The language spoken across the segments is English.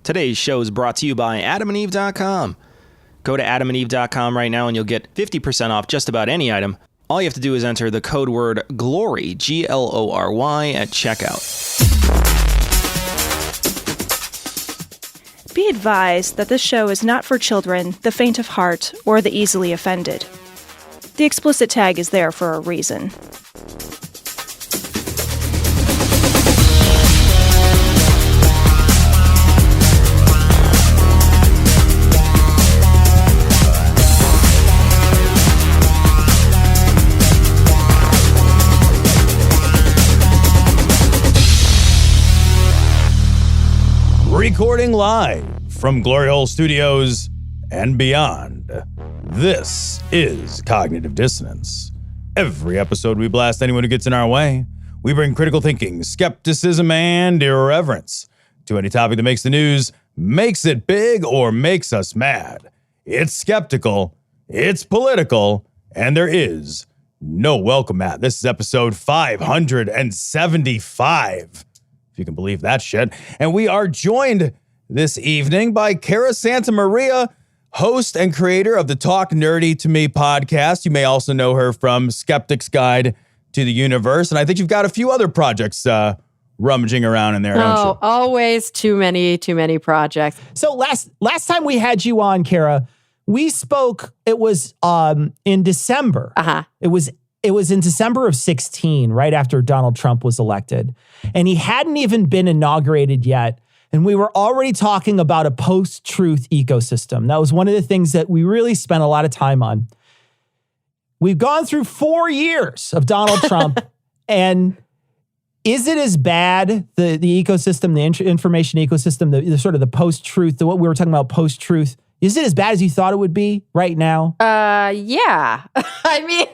Today's show is brought to you by adamandeve.com. Go to adamandeve.com right now and you'll get 50% off just about any item. All you have to do is enter the code word GLORY, Glory, at checkout. Be advised that this show is not for children, the faint of heart, or the easily offended. The explicit tag is there for a reason. Recording live from Glory Hole Studios and beyond, this is Cognitive Dissonance. Every episode we blast anyone who gets in our way. We bring critical thinking, skepticism, and irreverence to any topic that makes the news, makes it big, or makes us mad. It's skeptical, it's political, and there is no welcome mat. This is episode 575. You can believe that shit. And we are joined this evening by Cara Santa Maria, host and creator of the Talk Nerdy to Me podcast. You may also know her from Skeptic's Guide to the Universe. And I think you've got a few other projects rummaging around in there, don't you? Always too many projects. So last time we had you on, Cara, we spoke, it was in December. Uh-huh. It was in December of 2016, right after Donald Trump was elected. And he hadn't even been inaugurated yet. And we were already talking about a post-truth ecosystem. That was one of the things that we really spent a lot of time on. We've gone through 4 years of Donald Trump. And is it as bad, the ecosystem, the information ecosystem, the sort of the post-truth, what we were talking about post-truth, is it as bad as you thought it would be right now? Yeah. I mean,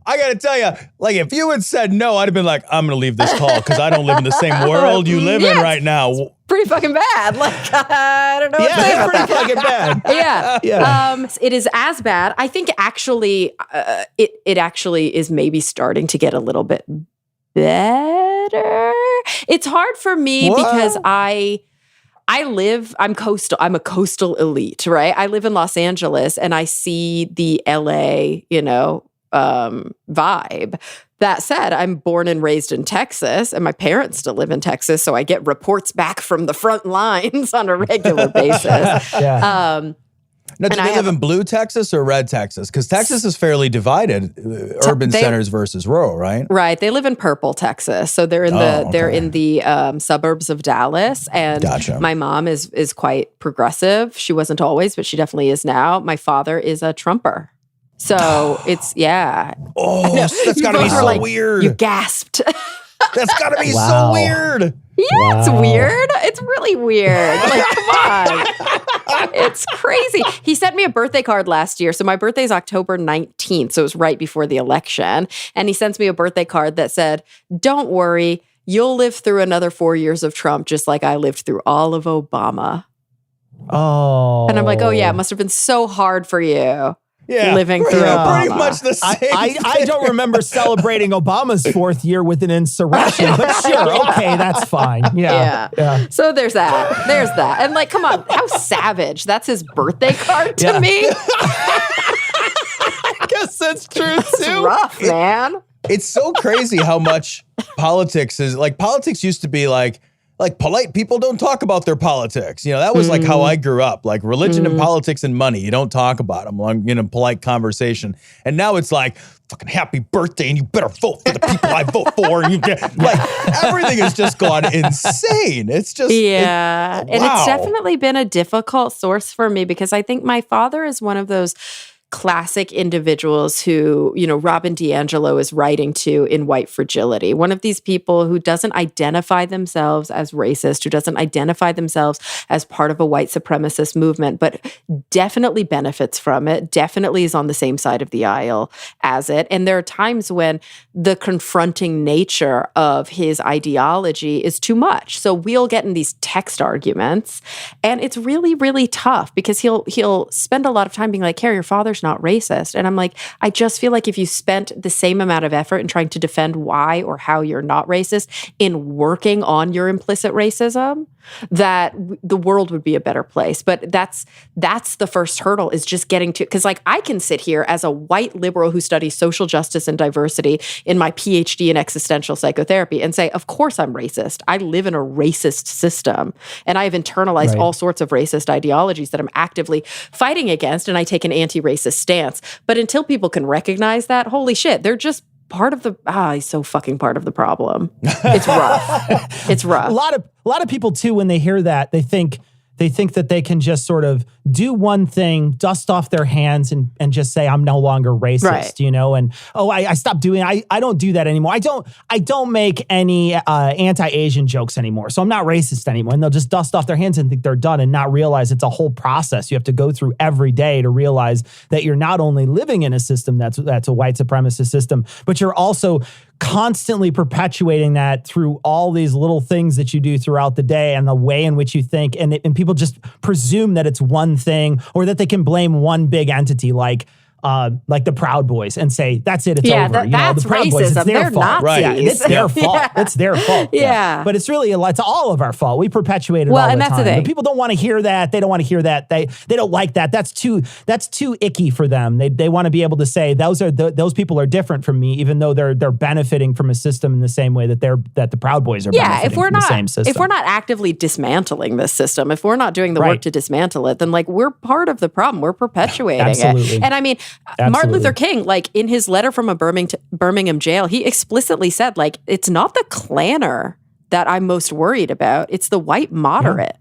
I got to tell you, like, if you had said no, I'd have been like, I'm going to leave this call because I don't live in the same world you live in right now. Pretty fucking bad. Like, I don't know what to say Yeah, about pretty that. fucking bad. Yeah. It is as bad. I think actually, it actually is maybe starting to get a little bit better. It's hard for me because I'm a coastal elite, right? I live in Los Angeles and I see the LA, vibe. That said, I'm born and raised in Texas and my parents still live in Texas. So I get reports back from the front lines on a regular basis. Yeah. Now, do they live in blue Texas or red Texas? Because Texas is fairly divided, urban centers versus rural, right? Right. They live in purple Texas. So they're in the suburbs of Dallas. And Gotcha. My mom is quite progressive. She wasn't always, but she definitely is now. My father is a Trumper. So it's, yeah. Oh, that's got to be so weird. You gasped. That's got to be Wow. so weird. Yeah, Wow. it's weird. It's really weird. Like, come on. It's crazy. He sent me a birthday card last year. So my birthday is October 19th. So it was right before the election. And he sends me a birthday card that said, don't worry, you'll live through another 4 years of Trump just like I lived through all of Obama. Oh. And I'm like, oh yeah, it must have been so hard for you. Yeah, Living through Obama. Pretty much the same. I don't remember celebrating Obama's 4th year with an insurrection, but sure, okay, that's fine. Yeah. So there's that. There's that. And like, come on, how savage. That's his birthday card to me. I guess that's true It's too. rough, man. It's so crazy how much politics is like. Politics used to be like polite people don't talk about their politics. That was like how I grew up. Like religion and politics and money, you don't talk about them in a polite conversation. And now it's like fucking happy birthday, and you better vote for the people I vote for. And you get like everything has just gone insane. It's just and it's definitely been a difficult source for me because I think my father is one of those classic individuals who, Robin DiAngelo is writing to in White Fragility. One of these people who doesn't identify themselves as racist, who doesn't identify themselves as part of a white supremacist movement, but definitely benefits from it, definitely is on the same side of the aisle as it. And there are times when the confronting nature of his ideology is too much. So we'll get in these text arguments, and it's really, really tough because he'll spend a lot of time being like, Cara, your father's not racist. And I'm like, I just feel like if you spent the same amount of effort in trying to defend why or how you're not racist in working on your implicit racism, that the world would be a better place. But that's the first hurdle, is just getting to, because like I can sit here as a white liberal who studies social justice and diversity in my PhD in existential psychotherapy and say, of course I'm racist. I live in a racist system and I have internalized all sorts of racist ideologies that I'm actively fighting against, and I take an anti-racist stance. But until people can recognize that, holy shit, they're just part of the he's so fucking part of the problem. It's rough. It's rough. A lot of people too, when they hear that, they think that they can just sort of do one thing, dust off their hands and just say, I'm no longer racist, you know? And, I stopped doing, I don't do that anymore. I don't make any anti-Asian jokes anymore. So I'm not racist anymore. And they'll just dust off their hands and think they're done and not realize it's a whole process you have to go through every day to realize that you're not only living in a system that's a white supremacist system, but you're also constantly perpetuating that through all these little things that you do throughout the day and the way in which you think. And people just presume that it's one thing, or that they can blame one big entity like the Proud Boys and say, that's it, it's over. That's the Proud racism. Boys, it's their fault. Nazis. Right. Yeah, it's their fault. Yeah. It's their fault. Yeah. But it's all of our fault. We perpetuate it all the time. And that's the thing. But people don't want to hear that. They don't want to hear that. They don't like that. That's too icky for them. They want to be able to say those people are different from me, even though they're benefiting from a system in the same way that the Proud Boys are benefiting from the same system. If we're not actively dismantling this system, if we're not doing the work to dismantle it, then like we're part of the problem. We're perpetuating it. And I mean, Martin Luther King, like in his letter from a Birmingham jail, he explicitly said, like, it's not the Klanner that I'm most worried about. It's the white moderate.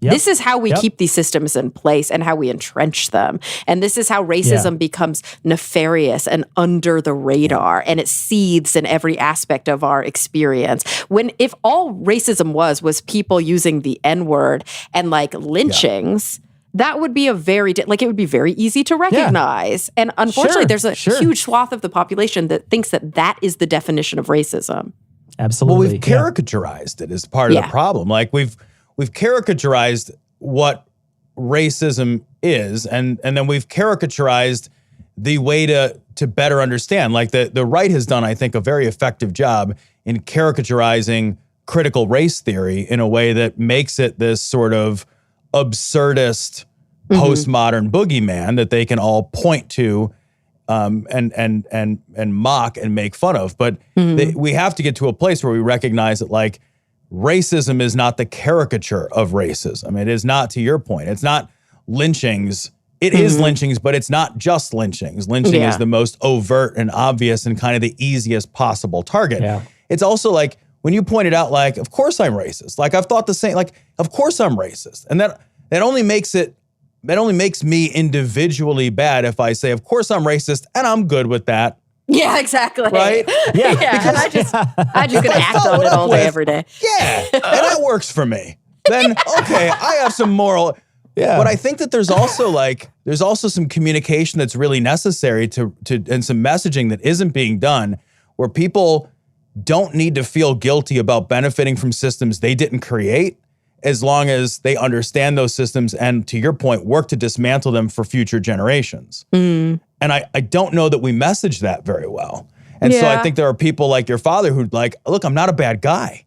Yep. This is how we keep these systems in place and how we entrench them. And this is how racism becomes nefarious and under the radar, and it seethes in every aspect of our experience. If all racism was people using the N-word and like lynchings, that would be it would be very easy to recognize. And unfortunately, there's a huge swath of the population that thinks that is the definition of racism. Absolutely. Well, we've caricaturized it as part of the problem. Like we've caricaturized what racism is, and then we've caricaturized the way to better understand. Like the right has done, I think, a very effective job in caricaturizing critical race theory in a way that makes it this sort of absurdist postmodern boogeyman that they can all point to and mock and make fun of. But we have to get to a place where we recognize that like racism is not the caricature of racism. It is not, to your point, it's not lynchings. It is lynchings, but it's not just lynchings. Lynching is the most overt and obvious and kind of the easiest possible target. Yeah. It's also like, when you pointed out, like, of course I'm racist. Like, I've thought the same, like, of course I'm racist. And that only makes me individually bad if I say, of course I'm racist, and I'm good with that. Yeah, exactly. Right? Yeah. And I just gonna act on it all day, every day. Yeah. And that works for me. Then, okay, I have some moral. Yeah. But I think that there's also some communication that's really necessary and some messaging that isn't being done, where people don't need to feel guilty about benefiting from systems they didn't create, as long as they understand those systems and, to your point, work to dismantle them for future generations. And I don't know that we message that very well. And so I think there are people like your father who like, look, I'm not a bad guy.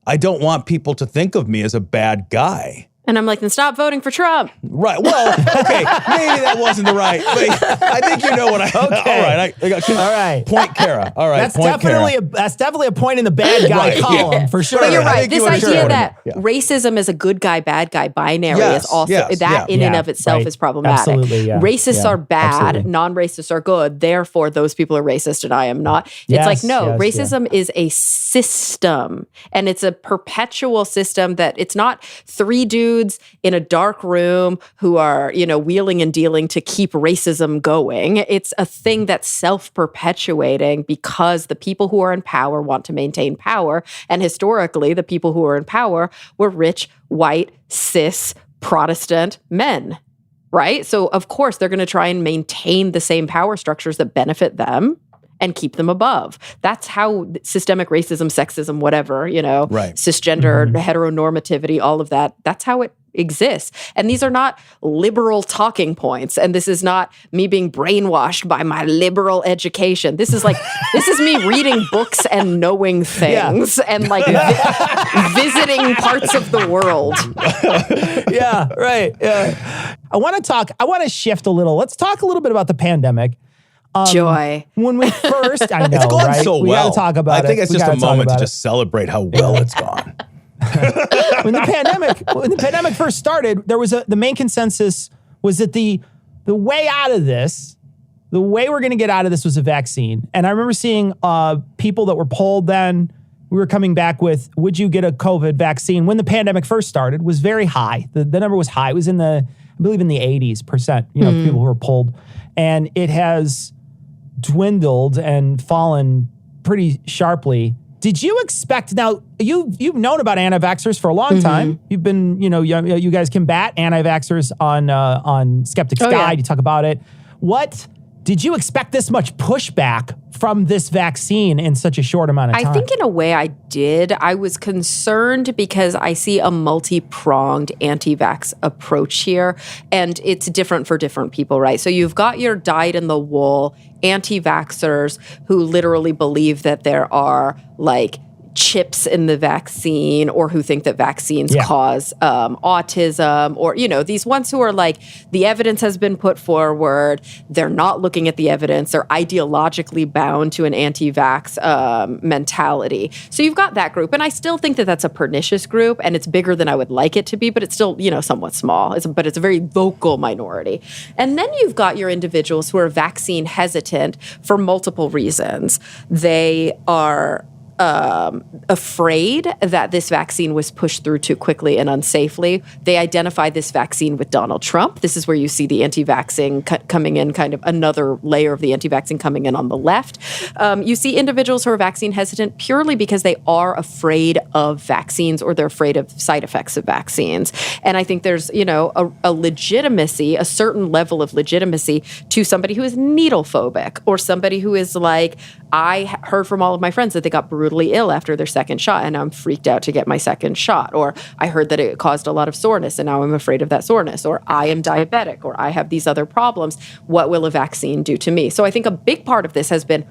I don't want people to think of me as a bad guy. And I'm like, then stop voting for Trump. Right. Well, okay, maybe that wasn't the right. But I think you know what I. Okay. All right. All right. Point Cara. All right. That's definitely a point in the bad guy column for sure. But you're right. This idea that racism is a good guy, bad guy binary is also in and of itself is problematic. Absolutely. Yeah. Racists are bad. Non-racists are good. Therefore, those people are racist and I am not. It's like, no, racism is a system, and it's a perpetual system that it's not three dudes in a dark room who are, wheeling and dealing to keep racism going. It's a thing that's self-perpetuating because the people who are in power want to maintain power. And historically, the people who are in power were rich, white, cis, Protestant men, right? So of course, they're going to try and maintain the same power structures that benefit them and keep them above. That's how systemic racism, sexism, whatever, cisgender, heteronormativity, all of that, that's how it exists. And these are not liberal talking points. And this is not me being brainwashed by my liberal education. This is me reading books and knowing things and like visiting parts of the world. Yeah, right. Yeah. I want to shift a little. Let's talk a little bit about the pandemic. Joy. When we first, I know, It's gone right? so well. We got to talk about it. I think it's just a moment to just celebrate how well it's gone. When the pandemic first started, there was the main consensus was that the way out of this, the way we're going to get out of this was a vaccine. And I remember seeing people that were polled then. We were coming back with, would you get a COVID vaccine? When the pandemic first started, was very high. The number was high. It was I believe in the 80s%, people who were polled. And it has dwindled and fallen pretty sharply. Did you expect, now you've known about anti-vaxxers for a long time. You've been, you guys combat anti-vaxxers on Skeptic's Guide. Yeah. You talk about it. Did you expect this much pushback from this vaccine in such a short amount of time? I think in a way I did. I was concerned because I see a multi-pronged anti-vax approach here, and it's different for different people, right? So you've got your dyed-in-the-wool anti-vaxxers who literally believe that there are like chips in the vaccine, or who think that vaccines cause autism, or, these ones who are like, the evidence has been put forward. They're not looking at the evidence. They're ideologically bound to an anti-vax mentality. So you've got that group. And I still think that that's a pernicious group, and it's bigger than I would like it to be, but it's still, somewhat small. But it's a very vocal minority. And then you've got your individuals who are vaccine hesitant for multiple reasons. They are afraid that this vaccine was pushed through too quickly and unsafely. They identified this vaccine with Donald Trump. This is where you see the anti-vaxxing coming in, kind of another layer of the anti-vaxxing coming in on the left. You see individuals who are vaccine hesitant purely because they are afraid of vaccines, or they're afraid of side effects of vaccines. And I think there's, a legitimacy, a certain level of legitimacy to somebody who is needle phobic, or somebody who is like, I heard from all of my friends that they got brutally ill after their second shot, and I'm freaked out to get my second shot. Or I heard that it caused a lot of soreness, and now I'm afraid of that soreness. Or I am diabetic, or I have these other problems. What will a vaccine do to me? So I think a big part of this has been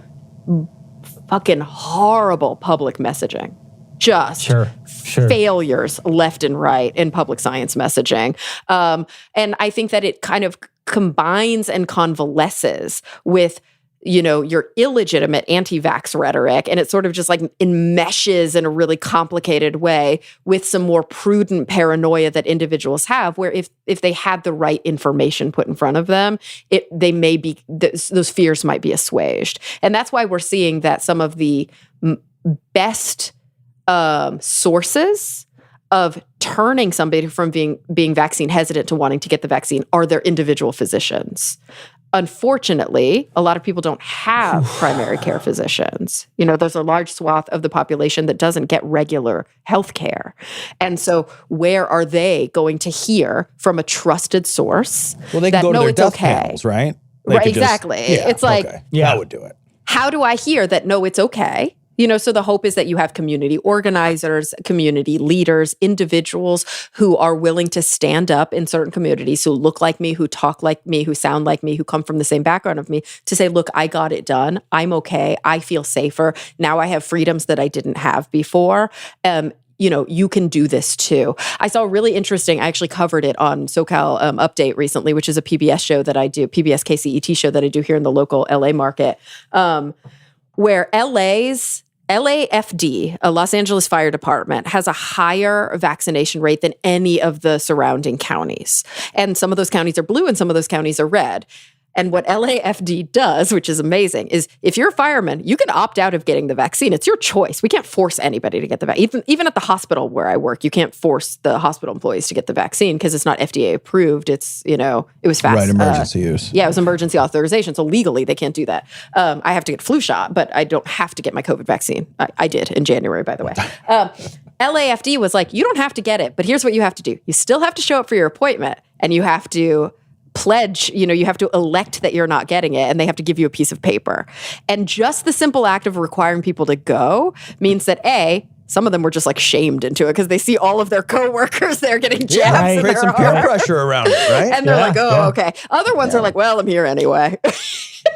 fucking horrible public messaging. Just failures left and right in public science messaging. And I think that it kind of combines and convalesces with your illegitimate anti-vax rhetoric, and it sort of just like enmeshes in a really complicated way with some more prudent paranoia that individuals have, where if they had the right information put in front of them, those fears might be assuaged. And that's why we're seeing that some of the best sources of turning somebody from being vaccine hesitant to wanting to get the vaccine are their individual physicians. Unfortunately, a lot of people don't have primary care physicians. There's a large swath of the population that doesn't get regular health care. And so where are they going to hear from a trusted source? Well, they can go to their death panels, right? Right, exactly. It's like, that would do it. How do I hear that, no, it's okay? So the hope is that you have community organizers, community leaders, individuals who are willing to stand up in certain communities, who look like me, who talk like me, who sound like me, who come from the same background of me, to say, look, I got it done. I'm okay. I feel safer. Now I have freedoms that I didn't have before. You can do this too. I saw really interesting, I actually covered it on SoCal Update recently, which is a PBS show that I do, PBS KCET show that I do here in the local LA market, where LAFD, a Los Angeles Fire Department, has a higher vaccination rate than any of the surrounding counties. And some of those counties are blue and some of those counties are red. And what LAFD does, which is amazing, is if you're a fireman, you can opt out of getting the vaccine. It's your choice. We can't force anybody to get the vaccine. Even at the hospital where I work, you can't force the hospital employees to get the vaccine because it's not FDA approved. It's, it was fast. Right, emergency use. Yeah, it was emergency authorization. So legally, they can't do that. I have to get a flu shot, but I don't have to get my COVID vaccine. I did in January, by the way. LAFD was like, you don't have to get it, but here's what you have to do. You still have to show up for your appointment, and you have to pledge, you have to elect that you're not getting it, and they have to give you a piece of paper. And just the simple act of requiring people to go means that A, some of them were just like shamed into it because they see all of their coworkers there getting jabs. Create some peer pressure around it, right? And they're like, okay. Other ones are like, well, I'm here anyway.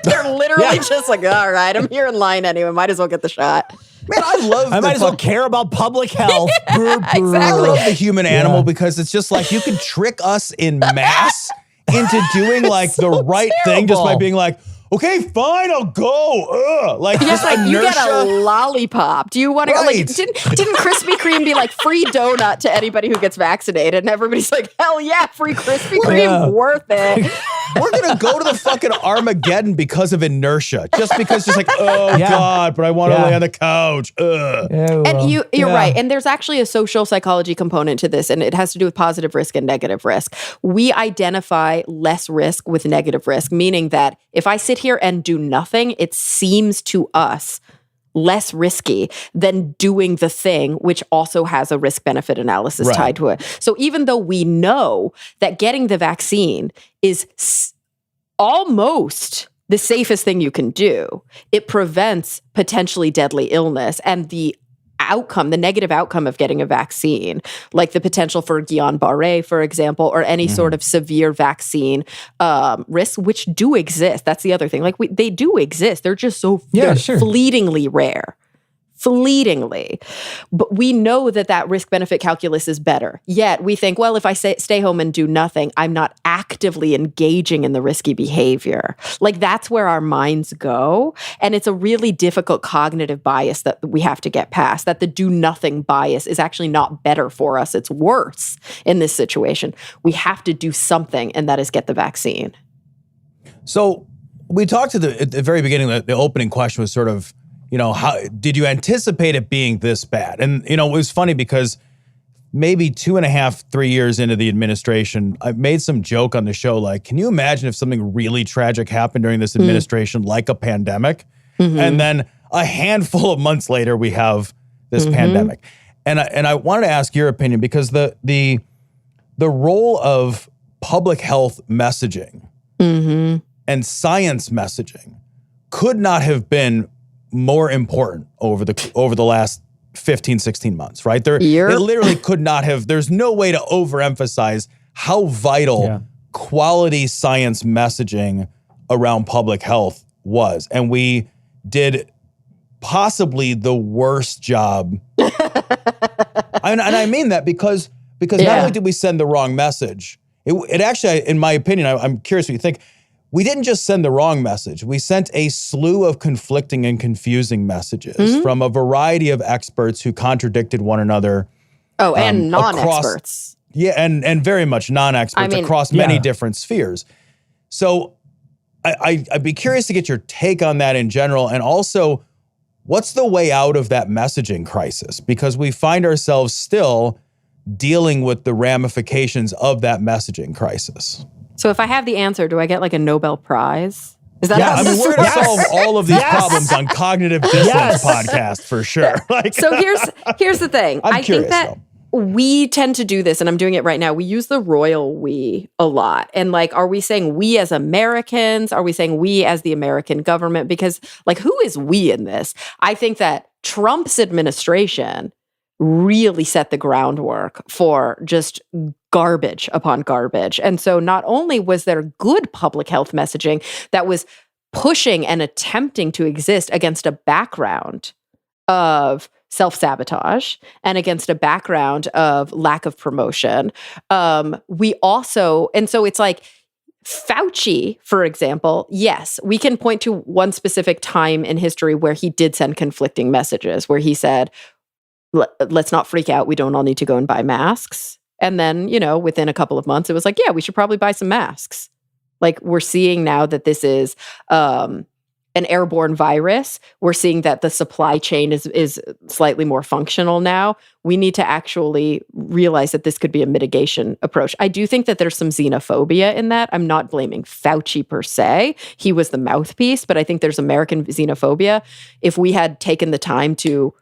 They're literally just like, all right, I'm here in line anyway. Might as well get the shot. Man, I might as well care about public health. Exactly. I love the human animal because it's just like you can trick us in mass into doing like the right thing just by being like, okay, fine, I'll go. Like, yes, like inertia. you get a lollipop. Do you want to like? Didn't Krispy Kreme be like free donut to anybody who gets vaccinated? And everybody's like, hell yeah, free Krispy Kreme, worth it. We're gonna go to the fucking Armageddon because of inertia, just because it's like, oh God, but I want to lay on the couch. And you're right. And there's actually a social psychology component to this, and it has to do with positive risk and negative risk. We identify less risk with negative risk, meaning that if I sit here and do nothing, it seems to us less risky than doing the thing, which also has a risk-benefit analysis tied to it. So even though we know that getting the vaccine is almost the safest thing you can do, it prevents potentially deadly illness, and the negative outcome of getting a vaccine, like the potential for Guillain-Barré, for example, or any sort of severe vaccine risks, which do exist. That's the other thing. Like they do exist. They're just so fleetingly rare. Fleetingly. But we know that risk-benefit calculus is better. Yet we think, well, if I stay home and do nothing, I'm not actively engaging in the risky behavior. Like that's where our minds go. And it's a really difficult cognitive bias that we have to get past, that the do nothing bias is actually not better for us. It's worse in this situation. We have to do something, and that is get the vaccine. So we talked at the very beginning, the opening question was sort of, how did you anticipate it being this bad? And, it was funny because maybe 2.5, 3 years into the administration, I made some joke on the show, like, can you imagine if something really tragic happened during this administration, like a pandemic? And then a handful of months later, we have this pandemic. And I wanted to ask your opinion because the role of public health messaging and science messaging could not have been more important over the last 15, 16 months, right? It literally could not have, there's no way to overemphasize how vital quality science messaging around public health was. And we did possibly the worst job. And I mean that because not only did we send the wrong message, it actually, in my opinion, I'm curious what you think, we didn't just send the wrong message. We sent a slew of conflicting and confusing messages from a variety of experts who contradicted one another. Oh, and non-experts. And very much non-experts across many different spheres. So I'd be curious to get your take on that in general. And also, what's the way out of that messaging crisis? Because we find ourselves still dealing with the ramifications of that messaging crisis. So if I have the answer, do I get like a Nobel Prize? Is that how this we're going to solve all of these problems on Cognitive Dissonance podcast for sure. So here's the thing. I think that we tend to do this, and I'm doing it right now. We use the royal we a lot. And like, are we saying we as Americans? Are we saying we as the American government? Because like, who is we in this? I think that Trump's administration really set the groundwork for just garbage upon garbage. And so not only was there good public health messaging that was pushing and attempting to exist against a background of self-sabotage and against a background of lack of promotion, we also, and so it's like, Fauci, for example, yes, we can point to one specific time in history where he did send conflicting messages, where he said, let's not freak out. We don't all need to go and buy masks. And then, within a couple of months, it was like, yeah, we should probably buy some masks. Like we're seeing now that this is an airborne virus. We're seeing that the supply chain is slightly more functional now. We need to actually realize that this could be a mitigation approach. I do think that there's some xenophobia in that. I'm not blaming Fauci per se. He was the mouthpiece, but I think there's American xenophobia. If we had taken the time to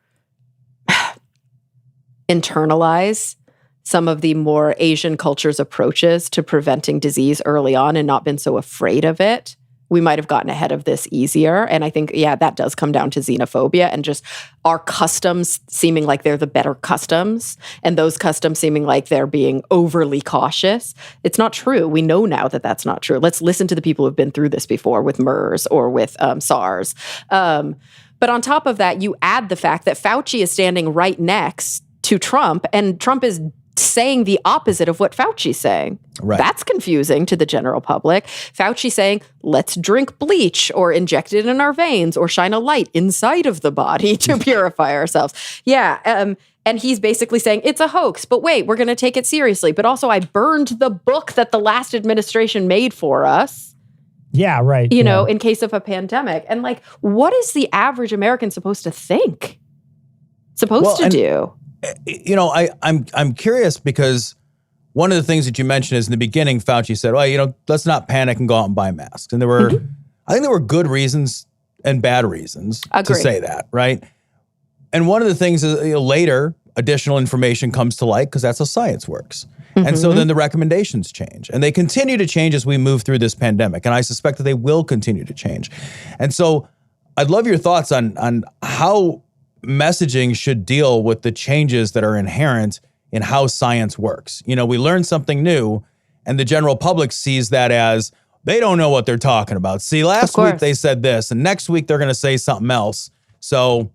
internalize some of the more Asian cultures' approaches to preventing disease early on and not been so afraid of it, we might have gotten ahead of this easier. And I think, that does come down to xenophobia and just our customs seeming like they're the better customs and those customs seeming like they're being overly cautious. It's not true. We know now that that's not true. Let's listen to the people who've been through this before with MERS or with SARS. But on top of that, you add the fact that Fauci is standing right next to Trump, and Trump is saying the opposite of what Fauci's saying. Right. That's confusing to the general public. Fauci saying, let's drink bleach or inject it in our veins or shine a light inside of the body to purify ourselves. And he's basically saying, it's a hoax, but wait, we're going to take it seriously. But also, I burned the book that the last administration made for us. Yeah, right. You know, in case of a pandemic. And like, what is the average American supposed to think? Supposed to do? You know, I'm curious because one of the things that you mentioned is in the beginning, Fauci said, well, you know, let's not panic and go out and buy masks. And there were, I think there were good reasons and bad reasons to say that, right? And one of the things is later, additional information comes to light because that's how science works. And so then the recommendations change. And they continue to change as we move through this pandemic. And I suspect that they will continue to change. And so I'd love your thoughts on how messaging should deal with the changes that are inherent in how science works. You know, we learn something new and the general public sees that as they don't know what they're talking about. See, last week they said this and next week they're going to say something else. So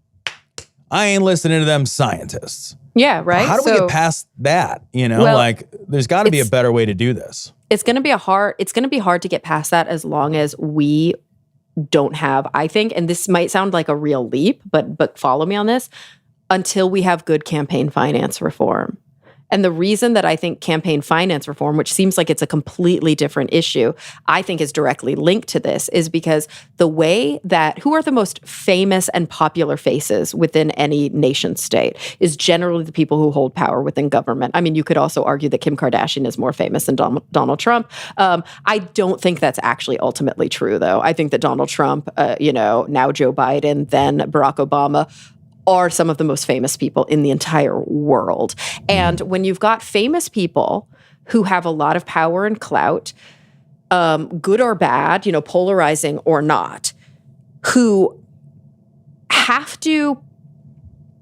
I ain't listening to them scientists. Yeah, right. How do we get past that? You know, like there's got to be a better way to do this. It's going to be hard to get past that as long as we don't have, I think, and this might sound like a real leap, but follow me on this, until we have good campaign finance reform. And the reason that I think campaign finance reform, which seems like it's a completely different issue, I think is directly linked to this, is because the way that, who are the most famous and popular faces within any nation state is generally the people who hold power within government. I mean, you could also argue that Kim Kardashian is more famous than Donald Trump. I don't think that's actually ultimately true, though. I think that Donald Trump, now Joe Biden, then Barack Obama, are some of the most famous people in the entire world. And when you've got famous people who have a lot of power and clout, good or bad, polarizing or not, who have to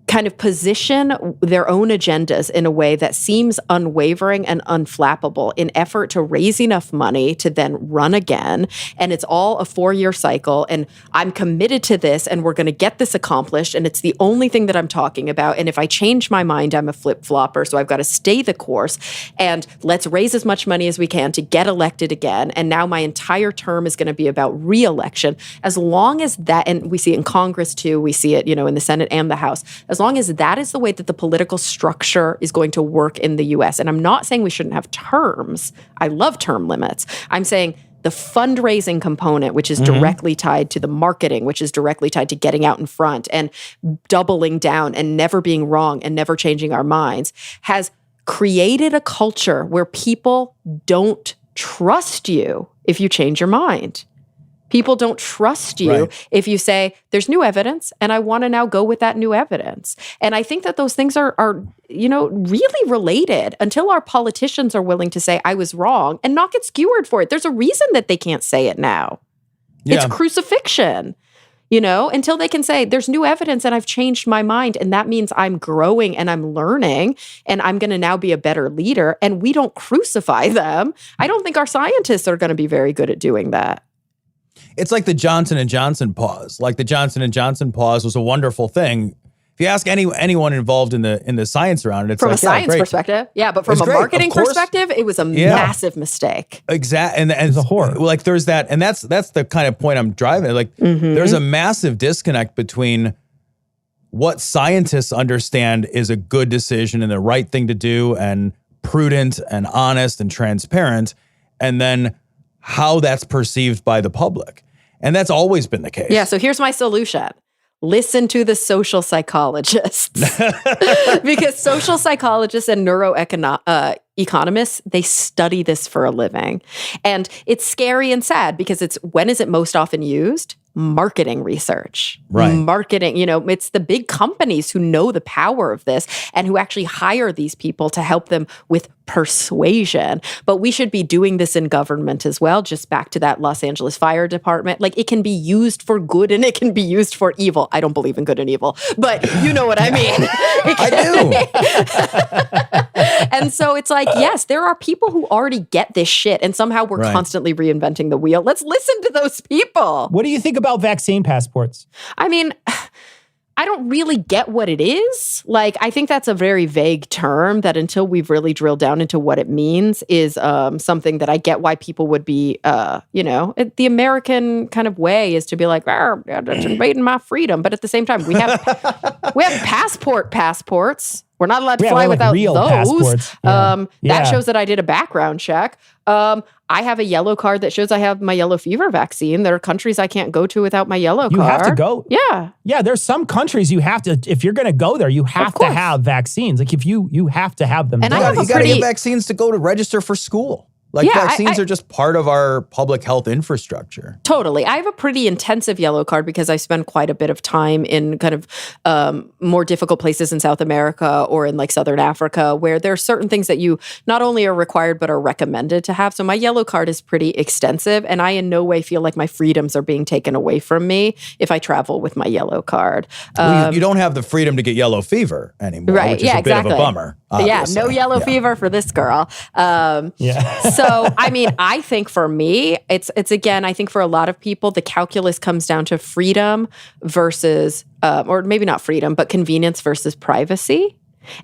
kind of position their own agendas in a way that seems unwavering and unflappable in effort to raise enough money to then run again. And it's all a 4-year cycle. And I'm committed to this and we're going to get this accomplished. And it's the only thing that I'm talking about. And if I change my mind, I'm a flip-flopper. So I've got to stay the course and let's raise as much money as we can to get elected again. And now my entire term is going to be about re-election. As long as that, and we see it in Congress too, we see it, in the Senate and the House, as long as that is the way that the political structure is going to work in the US. And I'm not saying we shouldn't have terms. I love term limits. I'm saying the fundraising component, which is directly tied to the marketing, which is directly tied to getting out in front and doubling down and never being wrong and never changing our minds, has created a culture where people don't trust you if you change your mind. People don't trust you if you say, there's new evidence and I want to now go with that new evidence. And I think that those things are really related until our politicians are willing to say, I was wrong and not get skewered for it. There's a reason that they can't say it now. Yeah. It's crucifixion, until they can say, there's new evidence and I've changed my mind. And that means I'm growing and I'm learning and I'm going to now be a better leader. And we don't crucify them. I don't think our scientists are going to be very good at doing that. It's like the Johnson & Johnson pause. Like the Johnson & Johnson pause was a wonderful thing. If you ask anyone involved in the science around it, it's from like, a science perspective, but from a marketing perspective, it was a massive mistake. Exactly, and it's a horror. Like there's that, and that's the kind of point I'm driving. Like there's a massive disconnect between what scientists understand is a good decision and the right thing to do, and prudent and honest and transparent, and then how that's perceived by the public. And that's always been the case. Yeah, so here's my solution. Listen to the social psychologists. Because social psychologists and neuroeconomists, they study this for a living. And it's scary and sad because when is it most often used? Marketing research. Right. Marketing, it's the big companies who know the power of this and who actually hire these people to help them with persuasion, but we should be doing this in government as well. Just back to that Los Angeles Fire Department. Like, it can be used for good and it can be used for evil. I don't believe in good and evil, but you know what I mean. I do. And so it's like, yes, there are people who already get this shit, and somehow we're constantly reinventing the wheel. Let's listen to those people. What do you think about vaccine passports? I mean, I don't really get what it is. Like, I think that's a very vague term that, until we've really drilled down into what it means, is something that I get why people would be, the American kind of way is to be like, that's invading my freedom. But at the same time, we have passports. We're not allowed to fly without real those. Passports. That shows that I did a background check. I have a yellow card that shows I have my yellow fever vaccine. There are countries I can't go to without my yellow card. You have to go. Yeah. Yeah, there's some countries you have to, if you're going to go there, you have to have vaccines. Like, if you have to have them. And you got to get vaccines to go to register for school. Like, vaccines are just part of our public health infrastructure. Totally. I have a pretty intensive yellow card because I spend quite a bit of time in kind of more difficult places in South America or in like Southern Africa, where there are certain things that you not only are required but are recommended to have. So my yellow card is pretty extensive, and I in no way feel like my freedoms are being taken away from me if I travel with my yellow card. You don't have the freedom to get yellow fever anymore, which is a bit of a bummer. Obviously. Yeah, no yellow fever for this girl. So, I mean, I think for me, it's again, I think for a lot of people, the calculus comes down to freedom versus, or maybe not freedom, but convenience versus privacy.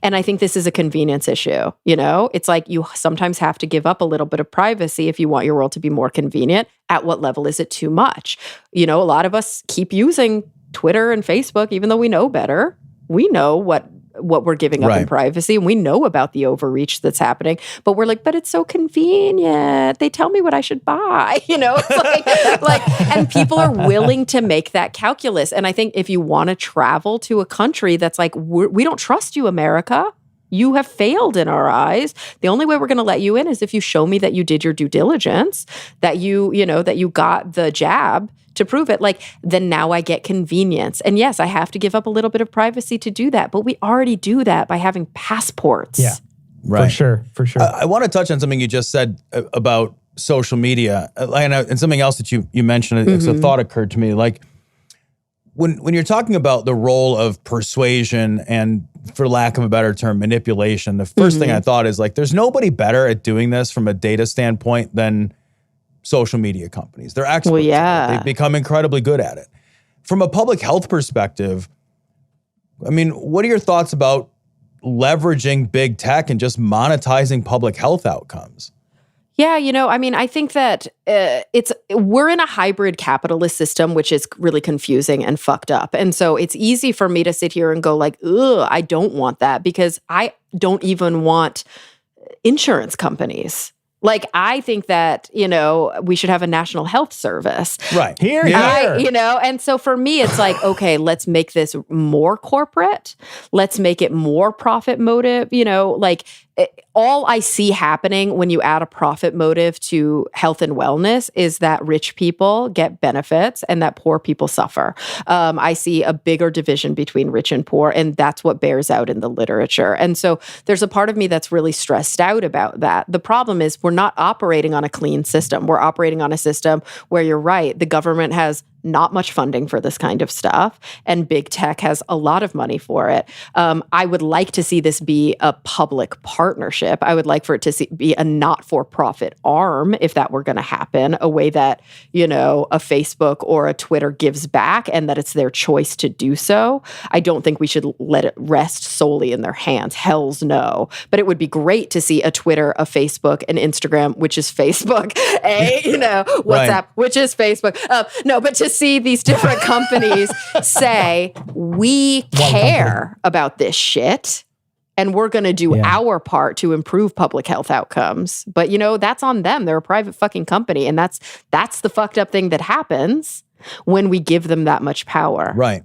And I think this is a convenience issue. You know, it's like you sometimes have to give up a little bit of privacy if you want your world to be more convenient. At what level is it too much? You know, a lot of us keep using Twitter and Facebook, even though we know better. We know what we're giving up in privacy, and we know about the overreach that's happening, but we're like, but it's so convenient. They tell me what I should buy, you know, it's like, and people are willing to make that calculus. And I think if you want to travel to a country that's like, we don't trust you, America. You have failed in our eyes. The only way we're going to let you in is if you show me that you did your due diligence, that you got the jab to prove it. Like, then now I get convenience. And yes, I have to give up a little bit of privacy to do that, but we already do that by having passports. Yeah, for sure. I want to touch on something you just said about social media, and something else that you mentioned. It's a thought occurred to me. Like, when you're talking about the role of persuasion and, for lack of a better term, manipulation, the first thing I thought is, like, there's nobody better at doing this from a data standpoint than social media companies. They're experts. Well, yeah. They've become incredibly good at it. From a public health perspective, I mean, what are your thoughts about leveraging big tech and just monetizing public health outcomes? Yeah, you know, I mean, I think that we're in a hybrid capitalist system, which is really confusing and fucked up. And so it's easy for me to sit here and go like, ugh, I don't want that, because I don't even want insurance companies. Like, I think that, you know, we should have a national health service. Right. Here. And so for me, it's like, okay, let's make this more corporate. Let's make it more profit motive, you know, like all I see happening when you add a profit motive to health and wellness is that rich people get benefits and that poor people suffer. I see a bigger division between rich and poor, and that's what bears out in the literature. And so there's a part of me that's really stressed out about that. The problem is we're not operating on a clean system. We're operating on a system where, you're right, the government has not much funding for this kind of stuff, and big tech has a lot of money for it. I would like to see this be a public partnership. I would like for it to be a not-for-profit arm, if that were going to happen, a way that, you know, a Facebook or a Twitter gives back and that it's their choice to do so. I don't think we should let it rest solely in their hands. Hells no. But it would be great to see a Twitter, a Facebook, an Instagram, which is Facebook, WhatsApp, which is Facebook. But to see these different companies say, we care about this shit and we're going to do our part to improve public health outcomes. But, you know, that's on them. They're a private fucking company. And that's the fucked up thing that happens when we give them that much power. Right.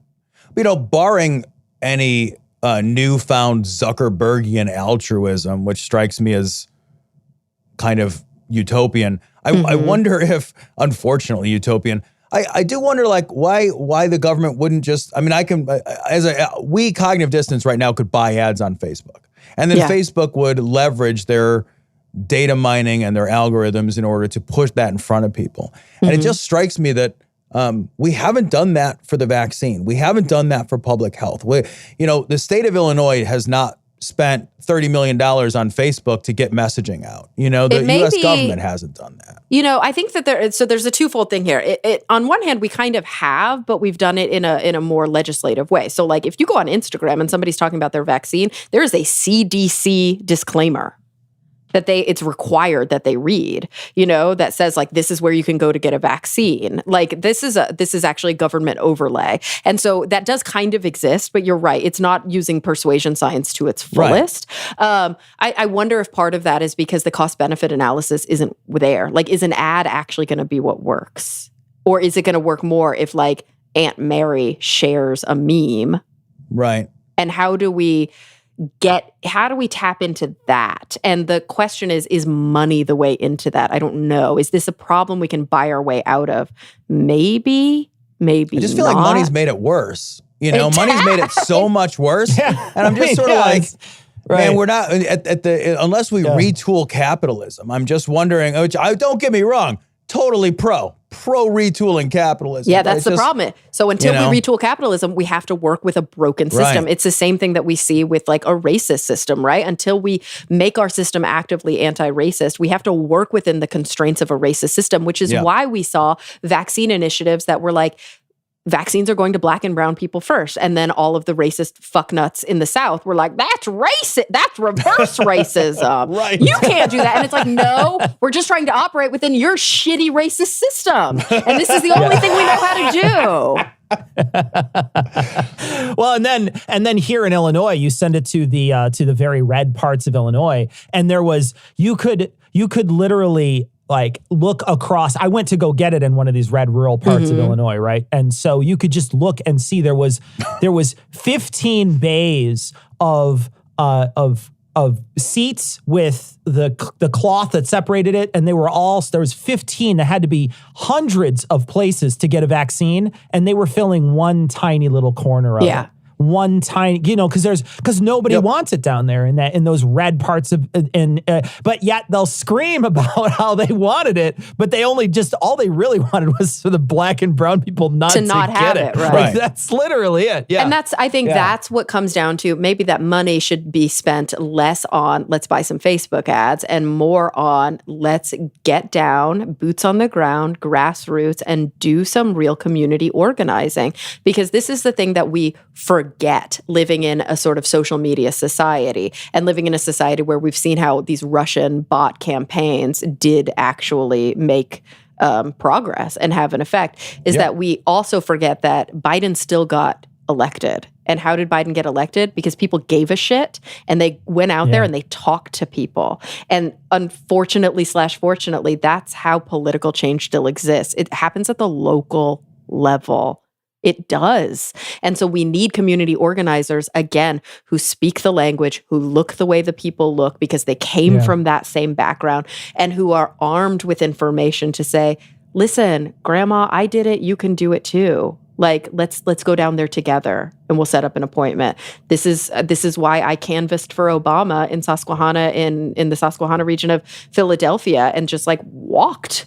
You know, barring any newfound Zuckerbergian altruism, which strikes me as kind of utopian, I wonder if, unfortunately utopian, I do wonder, like, why the government wouldn't just, I mean, we Cognitive Dissonance right now could buy ads on Facebook. And then Facebook would leverage their data mining and their algorithms in order to push that in front of people. And it just strikes me that we haven't done that for the vaccine. We haven't done that for public health. The state of Illinois has not spent $30 million on Facebook to get messaging out. The U.S. government hasn't done that. I think that there's a twofold thing here. On one hand, we kind of have, but we've done it in a more legislative way. So like if you go on Instagram and somebody's talking about their vaccine, there is a CDC disclaimer that it's required that they read, that says like, this is where you can go to get a vaccine. Like this is actually government overlay. And so that does kind of exist, but you're right. It's not using persuasion science to its fullest. Right. I wonder if part of that is because the cost benefit analysis isn't there. Like, is an ad actually going to be what works? Or is it going to work more if like Aunt Mary shares a meme? Right. And how do we tap into that? And the question is money the way into that? I don't know. Is this a problem we can buy our way out of? Maybe I just feel like money's made it worse. Money's made it so much worse. Yeah. And I'm just sort of like, man, we're not unless we retool capitalism. I'm just wondering, don't get me wrong, totally pro retooling capitalism. Yeah, that's the problem. So until we retool capitalism, we have to work with a broken system. Right. It's the same thing that we see with like a racist system, right? Until we make our system actively anti-racist, we have to work within the constraints of a racist system, which is why we saw vaccine initiatives that were like, vaccines are going to black and brown people first. And then all of the racist fucknuts in the South were like, that's racist. That's reverse racism. Right. You can't do that. And it's like, no, we're just trying to operate within your shitty racist system. And this is the only thing we know how to do. Well, and then here in Illinois, you send it to the very red parts of Illinois. And there was, you could literally like look across. I went to go get it in one of these red rural parts of Illinois, right? And so you could just look and see there was 15 bays of seats with the cloth that separated it, and there was 15. There had to be hundreds of places to get a vaccine, and they were filling one tiny little corner of it. One tiny, because nobody wants it down there in those red parts of, but yet they'll scream about how they wanted it, but all they really wanted was for the black and brown people not to have get it. Right. Like, that's literally it. Yeah. And I think that's what comes down to maybe that money should be spent less on let's buy some Facebook ads and more on let's get down, boots on the ground, grassroots, and do some real community organizing. Because this is the thing that we forget living in a sort of social media society and living in a society where we've seen how these Russian bot campaigns did actually make progress and have an effect, is that we also forget that Biden still got elected. And how did Biden get elected? Because people gave a shit and they went out there and they talked to people. And unfortunately/fortunately, that's how political change still exists. It happens at the local level. It does. And so we need community organizers, again, who speak the language, who look the way the people look because they came from that same background, and who are armed with information to say, listen, grandma, I did it. You can do it too. Like, let's go down there together and we'll set up an appointment. This is why I canvassed for Obama in Susquehanna, in the Susquehanna region of Philadelphia, and just like walked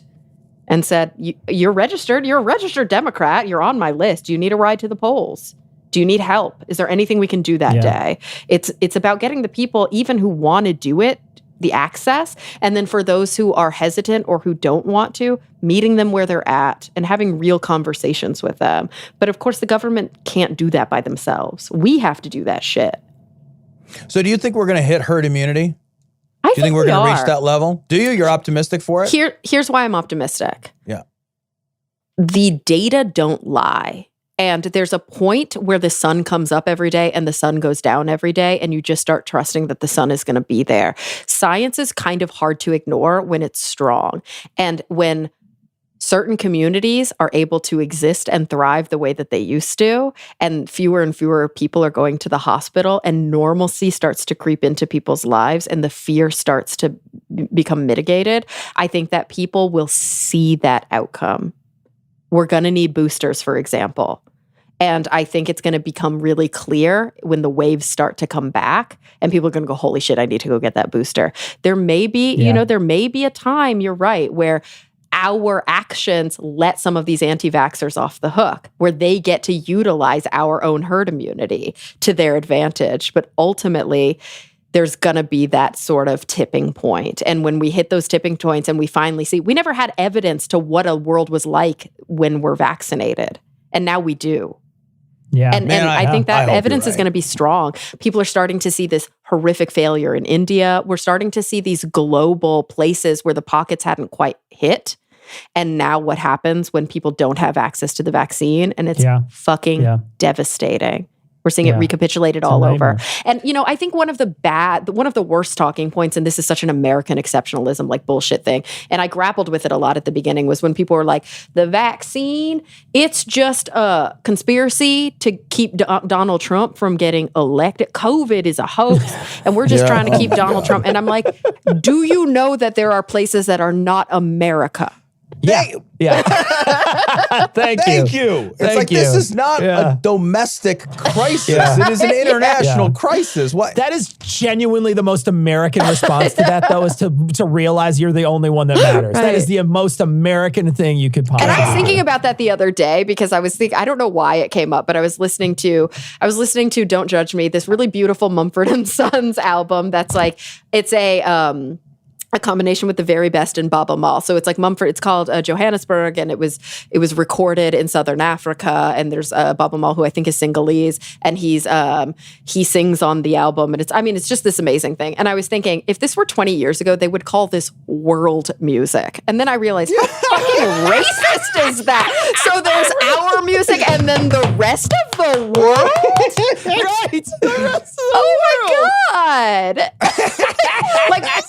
and said, you're registered. You're a registered Democrat. You're on my list. Do you need a ride to the polls? Do you need help? Is there anything we can do that day? It's about getting the people, even who want to do it, the access. And then for those who are hesitant or who don't want to, meeting them where they're at and having real conversations with them. But of course, the government can't do that by themselves. We have to do that shit. So do you think we're going to hit herd immunity? Do you think we're going to reach that level? Do you? You're optimistic for it? Here's why I'm optimistic. Yeah. The data don't lie. And there's a point where the sun comes up every day and the sun goes down every day, and you just start trusting that the sun is going to be there. Science is kind of hard to ignore when it's strong. And when certain communities are able to exist and thrive the way that they used to, and fewer people are going to the hospital, and normalcy starts to creep into people's lives, and the fear starts to become mitigated, I think that people will see that outcome. We're going to need boosters, for example. And I think it's going to become really clear when the waves start to come back and people are going to go, holy shit, I need to go get that booster. There may be, there may be a time, you're right, where our actions let some of these anti-vaxxers off the hook, where they get to utilize our own herd immunity to their advantage. But ultimately, there's going to be that sort of tipping point. And when we hit those tipping points and we finally see, we never had evidence to what a world was like when we're vaccinated. And now we do. Yeah. And I think that evidence is going to be strong. People are starting to see this horrific failure in India. We're starting to see these global places where the pockets hadn't quite hit. And now what happens when people don't have access to the vaccine? And it's fucking devastating. We're seeing it recapitulated all over. And, I think one of the worst talking points, and this is such an American exceptionalism, like bullshit thing, and I grappled with it a lot at the beginning, was when people were like, the vaccine, it's just a conspiracy to keep Donald Trump from getting elected. COVID is a hoax. And we're just trying to keep Donald Trump. And I'm like, do you know that there are places that are not America? Yeah. Thank you. It's like this is not a domestic crisis. It is an international crisis. What? That is genuinely the most American response to that, though, is to realize you're the only one that matters. Right. That is the most American thing you could possibly do. And I was thinking about that the other day because I was thinking, I don't know why it came up, but I was listening to Don't Judge Me, this really beautiful Mumford & Sons album that's like, it's a combination with the very best in Baba Mal. So it's like Mumford, it's called Johannesburg, and it was recorded in Southern Africa. And there's Baba Mal, who I think is Sinhalese, and he sings on the album. And it's just this amazing thing. And I was thinking, if this were 20 years ago, they would call this world music. And then I realized, how fucking racist is that? So there's our music and then the rest of the world? Right. The rest of the world. My God.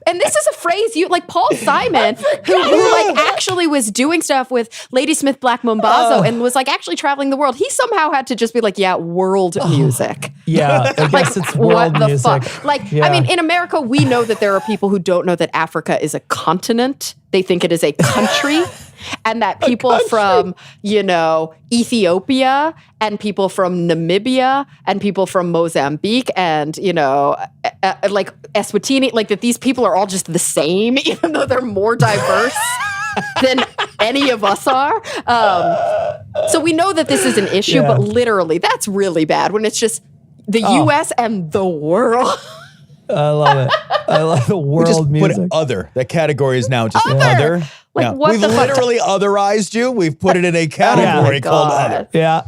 And this is a phrase like Paul Simon, who like actually was doing stuff with Ladysmith Black Mambazo and was like actually traveling the world. He somehow had to just be like, world music. Yeah, I guess it's world music. What the fuck? In America, we know that there are people who don't know that Africa is a continent. They think it is a country. And that people from, Ethiopia and people from Namibia and people from Mozambique and, like Eswatini, like that these people are all just the same, even though they're more diverse than any of us are. So we know that this is an issue, but literally that's really bad when it's just the U.S. and the world. I love it. I love the world music. Put other. That category is now just other. Like what We've literally otherized you. We've put it in a category called other. Yeah.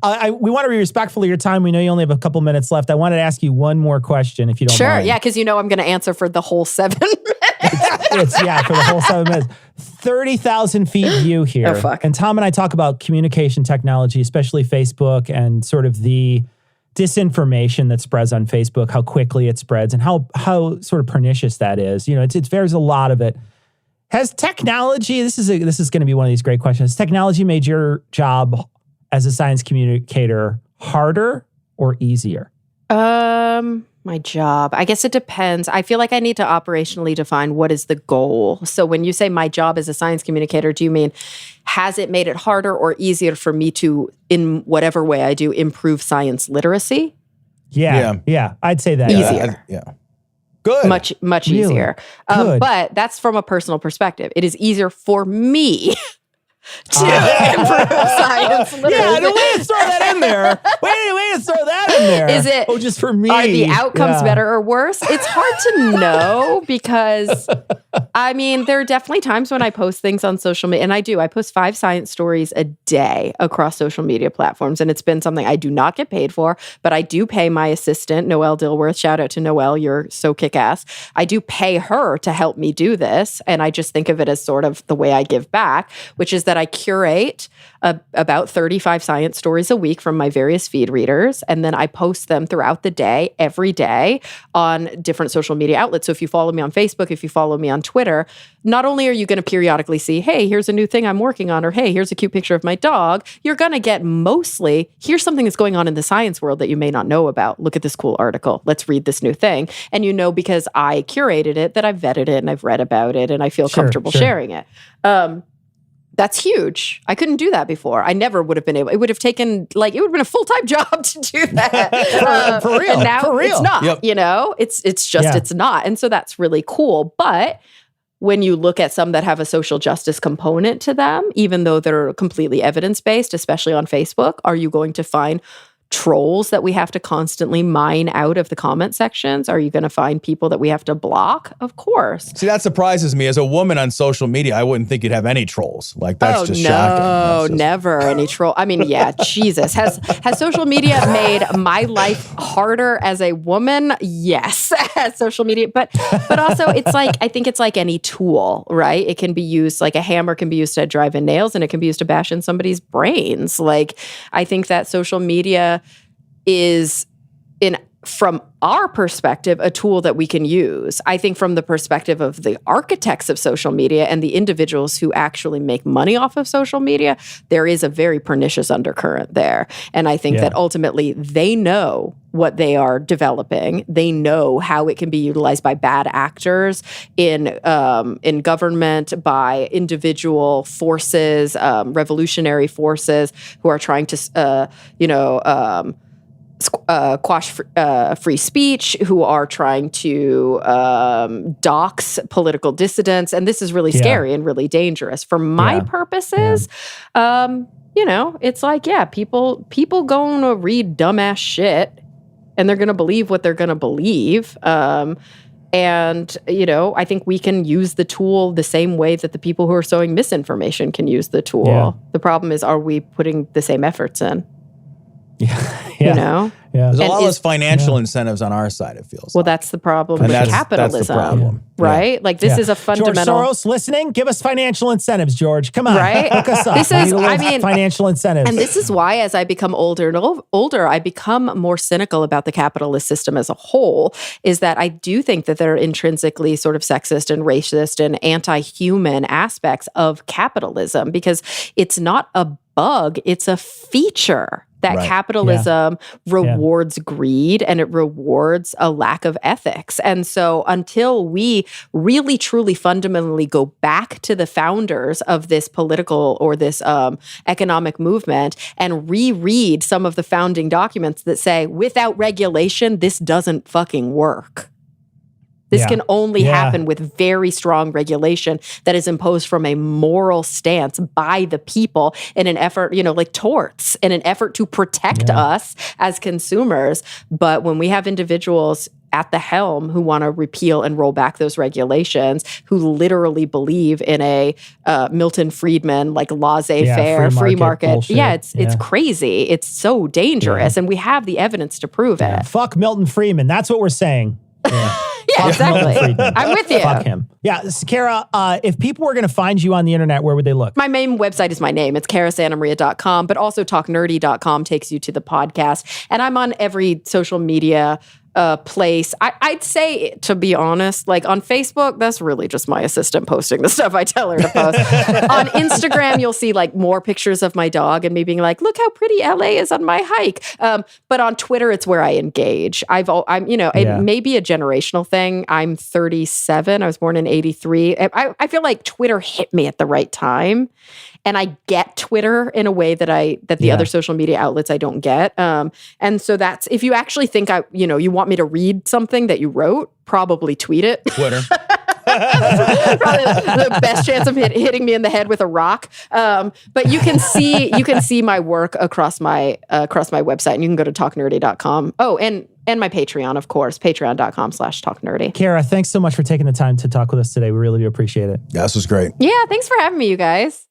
We want to be respectful of your time. We know you only have a couple minutes left. I wanted to ask you one more question, if you don't mind. Sure, yeah, because I'm going to answer for the whole 7 minutes. For the whole 7 minutes. 30,000 feet view here. Oh, fuck. And Tom and I talk about communication technology, especially Facebook, and sort of the disinformation that spreads on Facebook, how quickly it spreads, and how sort of pernicious that is. There's a lot of it. Has technology, this is going to be one of these great questions, has technology made your job as a science communicator harder or easier? My job, I guess it depends. I feel like I need to operationally define what is the goal. So when you say my job as a science communicator, do you mean has it made it harder or easier for me to, in whatever way I do, improve science literacy? Yeah. I'd say that. Easier. Good. Much Really? easier. But that's from a personal perspective. It is easier for me to improve science literacy. Yeah, the way to throw that in there. Way to throw that in there. Is it? Oh, just for me. Are the outcomes better or worse? It's hard to know because, there are definitely times when I post things on social media, and I post 5 science stories a day across social media platforms, and it's been something I do not get paid for, but I do pay my assistant, Noelle Dilworth. Shout out to Noelle, you're so kick-ass. I do pay her to help me do this, and I just think of it as sort of the way I give back, which is that I curate about 35 science stories a week from my various feed readers, and then I post them throughout the day, every day, on different social media outlets. So if you follow me on Facebook, if you follow me on Twitter, not only are you going to periodically see, hey, here's a new thing I'm working on, or hey, here's a cute picture of my dog, you're going to get mostly, here's something that's going on in the science world that you may not know about. Look at this cool article. Let's read this new thing. And because I curated it, that I've vetted it and I've read about it and I feel comfortable sharing it. That's huge. I couldn't do that before. I never would have been able. It would have taken it would have been a full-time job to do that. For real. And now For real. it's not. Yep. It's not. And so that's really cool. But when you look at some that have a social justice component to them, even though they're completely evidence-based, especially on Facebook, are you going to find trolls that we have to constantly mine out of the comment sections? Are you going to find people that we have to block? Of course. See, that surprises me. As a woman on social media, I wouldn't think you'd have any trolls. Like, that's just shocking. No, never any troll. I mean, yeah, Jesus. Has social media made my life harder as a woman? Yes, social media. But also, it's like, I think it's like any tool, right? It can be used, like a hammer can be used to drive in nails, and it can be used to bash in somebody's brains. Like, I think that social media is, from our perspective, a tool that we can use. I think from the perspective of the architects of social media and the individuals who actually make money off of social media, there is a very pernicious undercurrent there. And I think that ultimately they know what they are developing. They know how it can be utilized by bad actors in government, by individual forces, revolutionary forces who are trying to, quash free speech, who are trying to dox political dissidents. And this is really scary and really dangerous. For my purposes, it's like, people going to read dumbass shit and they're going to believe what they're going to believe. And, I think we can use the tool the same way that the people who are sowing misinformation can use the tool. Yeah. The problem is, are we putting the same efforts in? There's a lot less financial incentives on our side, it feels like. That's the problem with capitalism. That's the problem. Right? Like, this is a fundamental... George Soros listening? Give us financial incentives, George. Come on. Right? Hook us up. Financial incentives. And this is why, as I become older and older, I become more cynical about the capitalist system as a whole, is that I do think that there are intrinsically sort of sexist and racist and anti-human aspects of capitalism, because it's not a bug, it's a feature. That capitalism rewards greed, and it rewards a lack of ethics. And so until we really, truly, fundamentally go back to the founders of this political or this economic movement and reread some of the founding documents that say, without regulation, this doesn't fucking work. This can only happen with very strong regulation that is imposed from a moral stance by the people in an effort, like torts, in an effort to protect us as consumers. But when we have individuals at the helm who want to repeal and roll back those regulations, who literally believe in a Milton Friedman, like laissez-faire, free market. It's crazy. It's so dangerous. And we have the evidence to prove it. Fuck Milton Friedman. That's what we're saying. Yeah, exactly. I'm with you. Fuck him. Yeah, Cara, if people were going to find you on the internet, where would they look? My main website is my name. It's carasantamaria.com, but also talknerdy.com takes you to the podcast. And I'm on every social media place. I'd say, to be honest, like on Facebook, that's really just my assistant posting the stuff I tell her to post. On Instagram, you'll see like more pictures of my dog and me being like, look how pretty LA is on my hike. But on Twitter, it's where I engage. It may be a generational thing. I'm 37. I was born in 83. I feel like Twitter hit me at the right time. And I get Twitter in a way that the other social media outlets I don't get. And so that's, if you actually think you want me to read something that you wrote, probably tweet it. Twitter. Probably the best chance of hitting me in the head with a rock. But you can see my work across my website, and you can go to talknerdy.com. Oh, and my Patreon, of course, patreon.com/talknerdy. Cara, thanks so much for taking the time to talk with us today. We really do appreciate it. Yeah, this was great. Yeah, thanks for having me, you guys.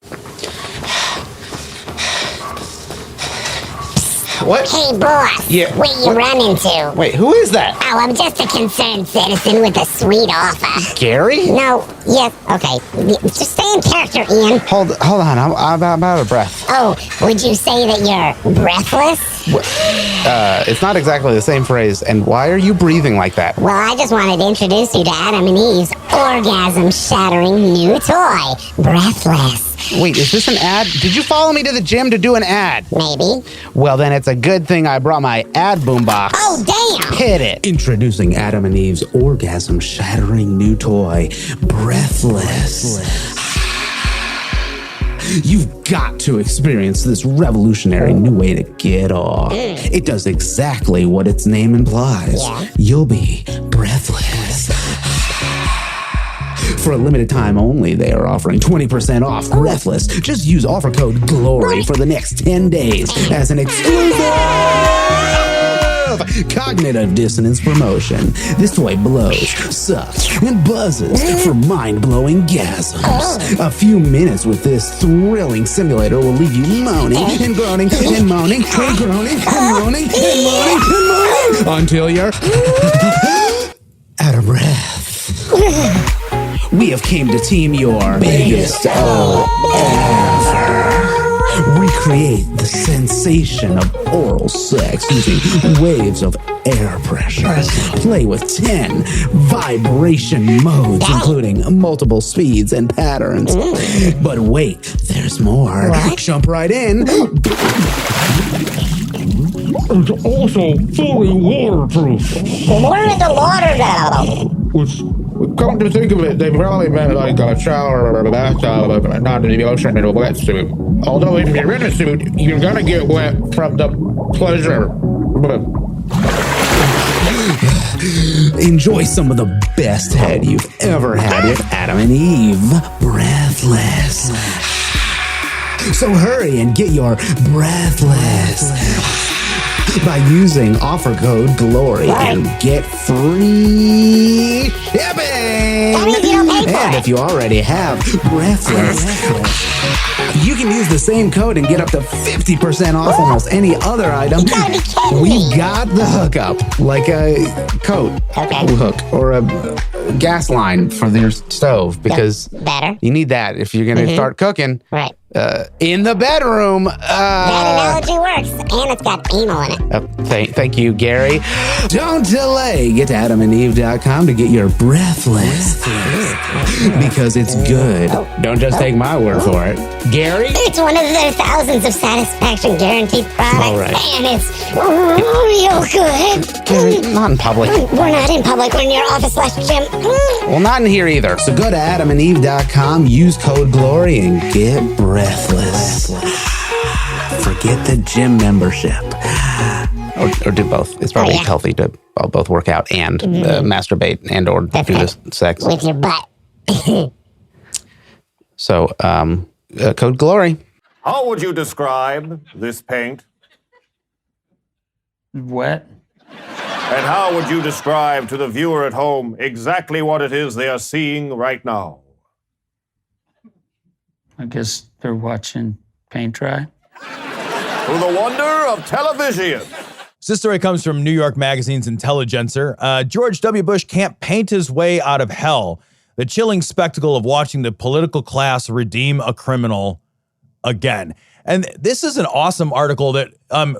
What? Hey, boss. Yeah. Where you running to? Wait, who is that? Oh, I'm just a concerned citizen with a sweet offer. Gary? No. Yes. Okay. Just stay in character, Ian. Hold on. I'm out of breath. Oh, would you say that you're breathless? It's not exactly the same phrase. And why are you breathing like that? Well, I just wanted to introduce you to Adam and Eve's orgasm-shattering new toy, Breathless. Wait, is this an ad? Did you follow me to the gym to do an ad? Maybe. Well, then it's a good thing I brought my ad boombox. Oh, damn! Hit it. Introducing Adam and Eve's orgasm-shattering new toy, Breathless. You've got to experience this revolutionary new way to get off. It does exactly what its name implies. You'll be breathless. For a limited time only, they are offering 20% off Breathless. Just use offer code GLORY for the next 10 days as an exclusive cognitive dissonance promotion. This toy blows, sucks, and buzzes for mind-blowing gasms. A few minutes with this thrilling simulator will leave you moaning and groaning and moaning and groaning and moaning and moaning and moaning until you're out of breath. We have came to team your biggest O ever. Recreate the sensation of oral sex using waves of air pressure. Play with 10 vibration modes, including multiple speeds and patterns. But wait, there's more. Jump right in. It's also fully waterproof. Where is the water now? Come to think of it, they probably meant like a shower or a bathtub, not in the ocean in a wetsuit. Although if you're in a suit, you're gonna get wet from the pleasure. Enjoy some of the best head you've ever had with Adam and Eve. Breathless. So hurry and get your Breathless by using offer code GLORY and get free shipping. And if you already have Breathless, you can use the same code and get up to 50% off almost any other item. We've got the hookup, like a coat hook or a gas line for your stove, because you need that if you're going to start cooking. Right. In the bedroom. That analogy works, and it's got anal in it. Thank you, Gary. Don't delay. Get to adamandeve.com to get your Breathless. Because it's good. Don't just take my word for it. Gary? It's one of their thousands of satisfaction guaranteed products, All right. and it's real good. Gary, not in public. We're not in public. We're in your office/gym. Well, not in here either. So go to adamandeve.com, use code GLORY, and get Breathless. Forget the gym membership. Or do both. It's probably healthy to both work out and masturbate and or do this sex. With your butt. So, code GLORY. How would you describe this paint? Wet. And how would you describe to the viewer at home exactly what it is they are seeing right now? I guess they're watching paint dry. To the wonder of television. This story comes from New York Magazine's Intelligencer. George W. Bush can't paint his way out of hell. The chilling spectacle of watching the political class redeem a criminal again. And this is an awesome article that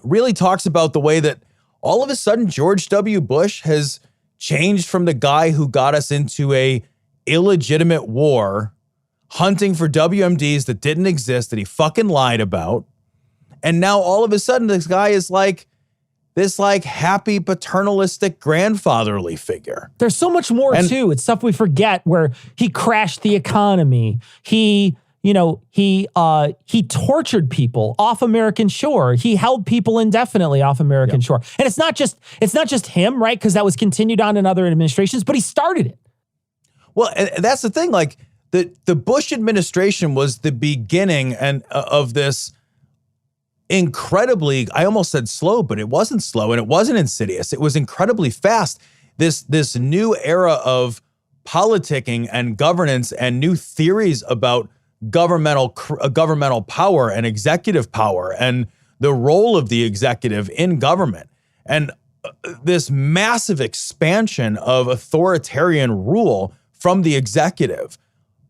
really talks about the way that all of a sudden George W. Bush has changed from the guy who got us into a illegitimate war, hunting for WMDs that didn't exist, that he fucking lied about. And now all of a sudden this guy is like this happy paternalistic grandfatherly figure. There's so much more too. It's stuff we forget, where he crashed the economy. He tortured people off American shore. He held people indefinitely off American shore. And it's not just him, right? Because that was continued on in other administrations, but he started it. Well, and that's the thing. Like the Bush administration was the beginning of this incredibly, I almost said slow, but it wasn't slow and it wasn't insidious. It was incredibly fast. This new era of politicking and governance and new theories about governmental power and executive power and the role of the executive in government, and this massive expansion of authoritarian rule from the executive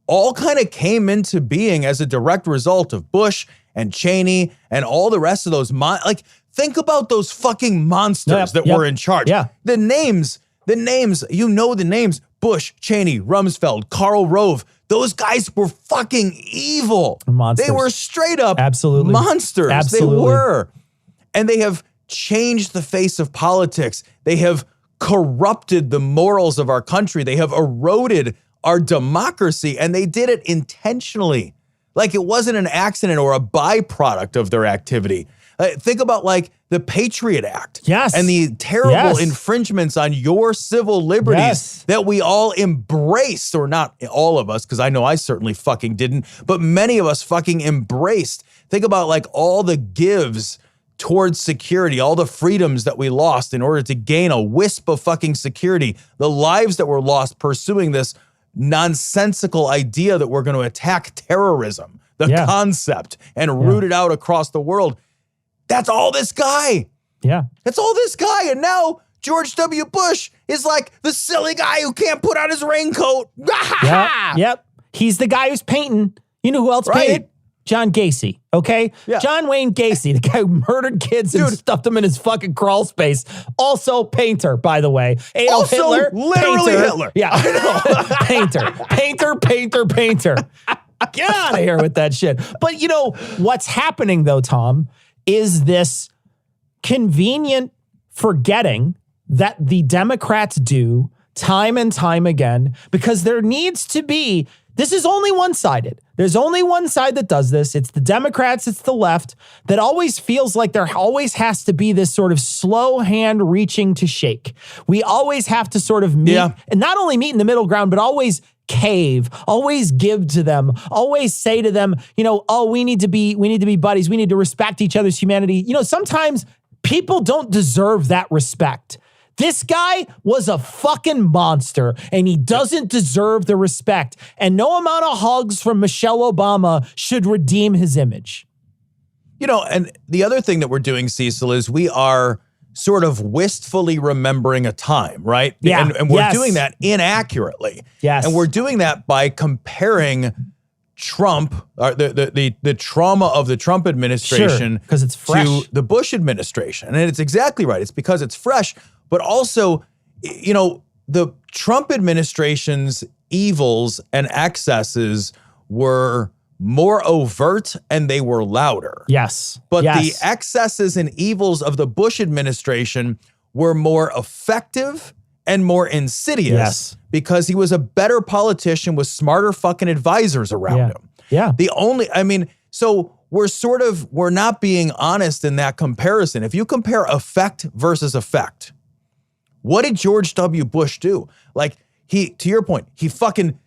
all kind of came into being as a direct result of Bush and Cheney and all the rest of those think about those fucking monsters that were in charge. Yeah. The names, you know the names: Bush, Cheney, Rumsfeld, Karl Rove. Those guys were fucking evil. Monsters. They were straight up absolutely monsters. Absolutely. They were. And they have changed the face of politics. They have corrupted the morals of our country. They have eroded our democracy, and they did it intentionally. Like it wasn't an accident or a byproduct of their activity. Think about like the Patriot Act. Yes. And the terrible infringements on your civil liberties that we all embraced, or not all of us, because I know I certainly fucking didn't, but many of us fucking embraced. Think about like all the gives towards security, all the freedoms that we lost in order to gain a wisp of fucking security, the lives that were lost pursuing this nonsensical idea that we're going to attack terrorism, the concept, and root it out across the world. That's all this guy. Yeah. That's all this guy. And now George W. Bush is like the silly guy who can't put on his raincoat. Yep. He's the guy who's painting. You know who else painted? John Gacy, okay? Yeah. John Wayne Gacy, the guy who murdered kids and stuffed them in his fucking crawl space. Also painter, by the way. Adolf Hitler. Literally painter. Hitler. Yeah. Painter. Get out of here with that shit. But you know, what's happening though, Tom, is this convenient forgetting that the Democrats do time and time again, because there needs to be, this is only one-sided. There's only one side that does this. It's the Democrats, it's the left, that always feels like there always has to be this sort of slow hand reaching to shake. We always have to sort of meet, and not only meet in the middle ground, but always cave, always give to them, always say to them, you know, oh, we need to be buddies. We need to respect each other's humanity. You know, sometimes people don't deserve that respect. This guy was a fucking monster and he doesn't deserve the respect. And no amount of hugs from Michelle Obama should redeem his image. You know, and the other thing that we're doing, Cecil, is we are sort of wistfully remembering a time, right? Yeah. And we're doing that inaccurately. Yes. And we're doing that by comparing Trump, the trauma of the Trump administration, because it's fresh, to the Bush administration. And it's exactly right. It's because it's fresh, but also, you know, the Trump administration's evils and excesses were more overt and they were louder. Yes. But the excesses and evils of the Bush administration were more effective and more insidious because he was a better politician with smarter fucking advisors around him. Yeah. So we're not being honest in that comparison. If you compare effect versus effect, what did George W. Bush do? Like, to your point, he fucking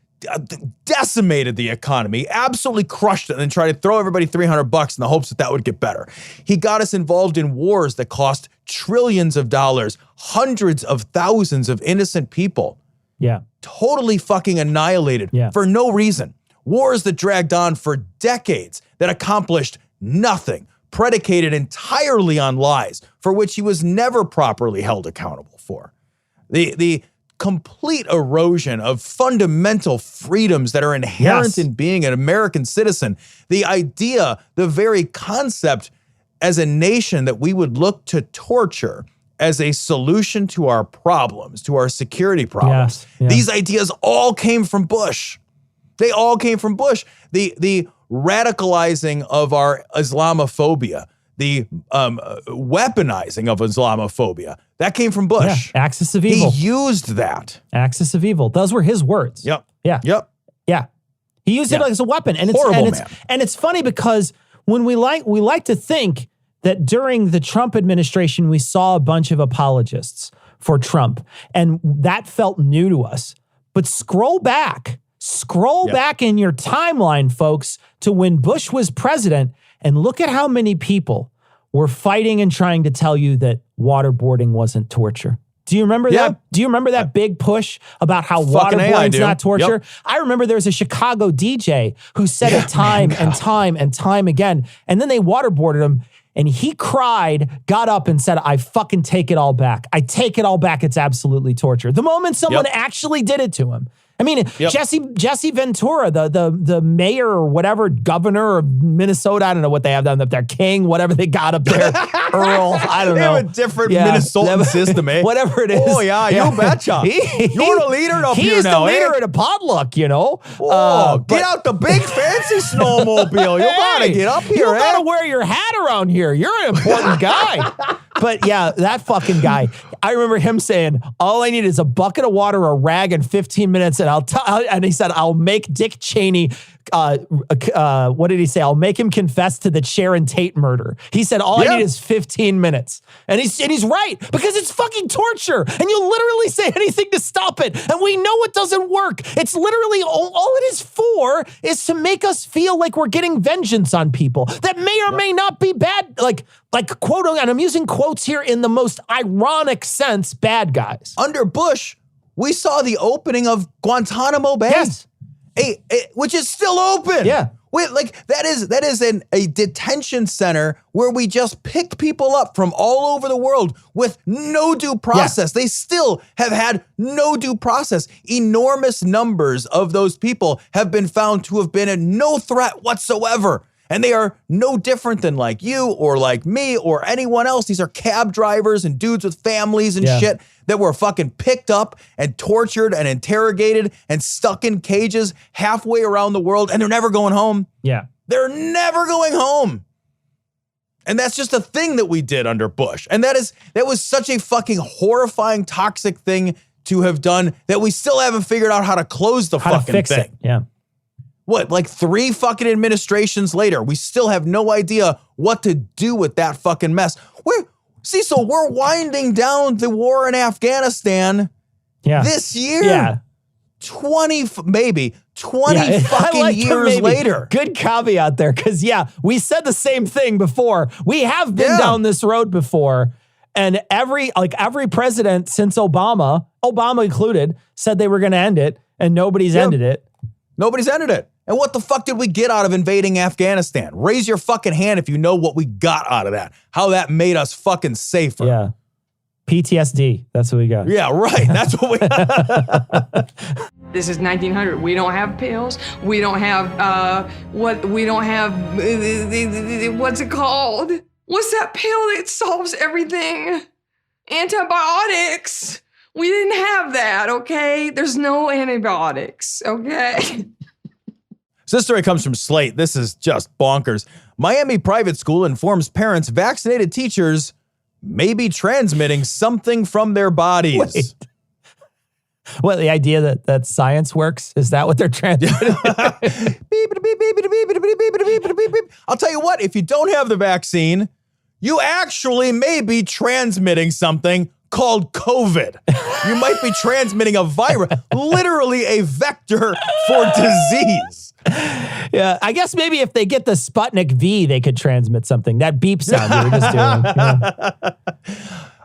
decimated the economy, absolutely crushed it, and then tried to throw everybody $300 in the hopes that would get better. He got us involved in wars that cost trillions of dollars, hundreds of thousands of innocent people. Yeah. Totally fucking annihilated for no reason. Wars that dragged on for decades that accomplished nothing, predicated entirely on lies for which he was never properly held accountable for. The complete erosion of fundamental freedoms that are inherent in being an American citizen. The idea, the very concept as a nation that we would look to torture as a solution to our problems, to our security problems. These ideas all came from Bush. They all came from Bush. The radicalizing of our Islamophobia, the weaponizing of Islamophobia, that came from Bush. Yeah. Axis of evil. He used that. Axis of evil. Those were his words. Yep. Yeah. Yep. Yeah. He used it as a weapon. And it's funny because when we like to think that during the Trump administration, we saw a bunch of apologists for Trump, and that felt new to us. But scroll back in your timeline, folks, to when Bush was president, and look at how many people were fighting and trying to tell you that waterboarding wasn't torture. Do you remember that? Do you remember that big push about how waterboarding's not torture? Yep. I remember there was a Chicago DJ who said it time and time again, and then they waterboarded him, and he cried, got up and said, I fucking take it all back. I take it all back. It's absolutely torture. The moment someone actually did it to him. I mean, Jesse Ventura, the mayor or whatever, governor of Minnesota, I don't know what they have down up there, King, whatever they got up there, Earl, I don't know. They have a different Minnesotan system, eh? Whatever it is. Oh, yeah, you betcha. You're the leader up here now, He's the leader at a potluck, you know. Get out the big fancy snowmobile. You gotta get up here, You gotta wear your hat around here. You're an important guy. But yeah, that fucking guy. I remember him saying, all I need is a bucket of water, a rag, and 15 minutes. And and he said, I'll make Dick Cheney, what did he say? I'll make him confess to the Sharon Tate murder. He said, all I need is 15 minutes. And he's right, because it's fucking torture. And you literally say anything to stop it. And we know it doesn't work. It's literally all it is for is to make us feel like we're getting vengeance on people that may or may not be bad. Like quote, and I'm using quotes here in the most ironic sense, bad guys. Under Bush, we saw the opening of Guantanamo Bay. Yes. Which is still open. Yeah. Wait, that is a detention center where we just picked people up from all over the world with no due process. Yeah. They still have had no due process. Enormous numbers of those people have been found to have been a no threat whatsoever. And they are no different than like you or like me or anyone else. These are cab drivers and dudes with families and shit that were fucking picked up and tortured and interrogated and stuck in cages halfway around the world, and they're never going home. Yeah. They're never going home. And that's just a thing that we did under Bush. And that was such a fucking horrifying, toxic thing to have done that we still haven't figured out how to close the fucking fix thing. It. Yeah. What, like 3 fucking administrations later, we still have no idea what to do with that fucking mess. Cecil, we're winding down the war in Afghanistan this year. Yeah. 20 fucking years later. Good caveat there, because we said the same thing before. We have been down this road before, and every president since Obama included, said they were going to end it, and nobody's ended it. Nobody's ended it. And what the fuck did we get out of invading Afghanistan? Raise your fucking hand if you know what we got out of that. How that made us fucking safer. Yeah. PTSD. That's what we got. Yeah, right. That's what we This is 1900. We don't have pills. We don't have, what's it called? What's that pill that solves everything? Antibiotics. We didn't have that, okay? There's no antibiotics, okay? This story comes from Slate. This is just bonkers. Miami private school informs parents vaccinated teachers may be transmitting something from their bodies. Wait. What, the idea that science works? Is that what they're transmitting? I'll tell you what, if you don't have the vaccine, you actually may be transmitting something called COVID. You might be transmitting a virus, literally a vector for disease. Yeah, I guess maybe if they get the Sputnik V, they could transmit something. That beep sound you were just doing. Yeah.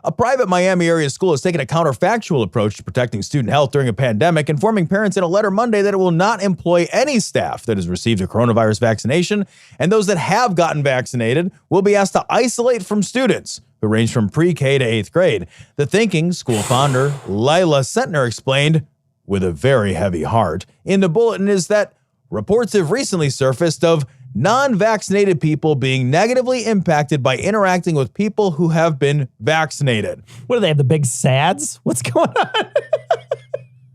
A private Miami area school has taken a counterfactual approach to protecting student health during a pandemic, informing parents in a letter Monday that it will not employ any staff that has received a coronavirus vaccination, and those that have gotten vaccinated will be asked to isolate from students who range from pre-K to 8th grade. The thinking, school founder Lila Sentner explained, with a very heavy heart, in the bulletin is that reports have recently surfaced of non-vaccinated people being negatively impacted by interacting with people who have been vaccinated. What do they have, the big SADs? What's going on?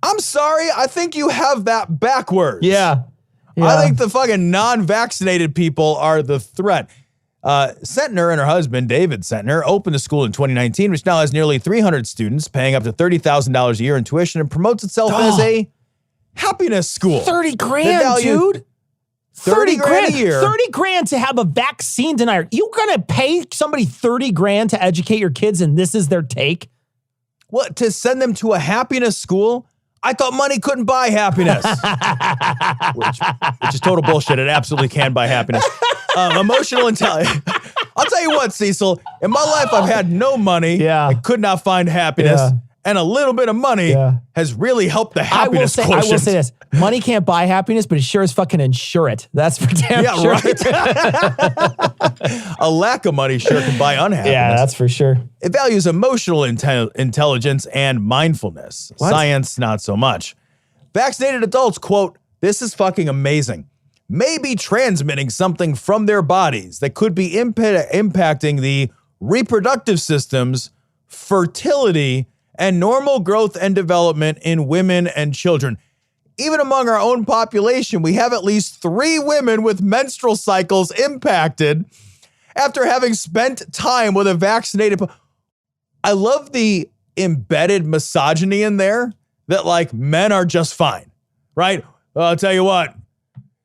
I'm sorry, I think you have that backwards. Yeah. I think the fucking non-vaccinated people are the threat. Sentner and her husband, David Sentner, opened the school in 2019, which now has nearly 300 students, paying up to $30,000 a year in tuition, and promotes itself as a happiness school. 30 grand, dude. 30 grand a year. 30 grand to have a vaccine denier. You gonna pay somebody 30 grand to educate your kids, and this is their take? What, to send them to a happiness school? I thought money couldn't buy happiness. which is total bullshit. It absolutely can buy happiness. Emotional intelligence. I'll tell you what, Cecil. In my life, I've had no money. Yeah. I could not find happiness. Yeah. And a little bit of money has really helped the happiness quotient. I will say this. Money can't buy happiness, but it sure as fucking insure it. That's for damn sure. Right. A lack of money sure can buy unhappiness. Yeah, that's for sure. It values emotional intelligence and mindfulness. What? Science, not so much. Vaccinated adults, quote, this is fucking amazing, may be transmitting something from their bodies that could be impacting the reproductive systems, fertility, and normal growth and development in women and children. Even among our own population, we have at least 3 women with menstrual cycles impacted after having spent time with a vaccinated. I love the embedded misogyny in there that like men are just fine, right? Well, I'll tell you what,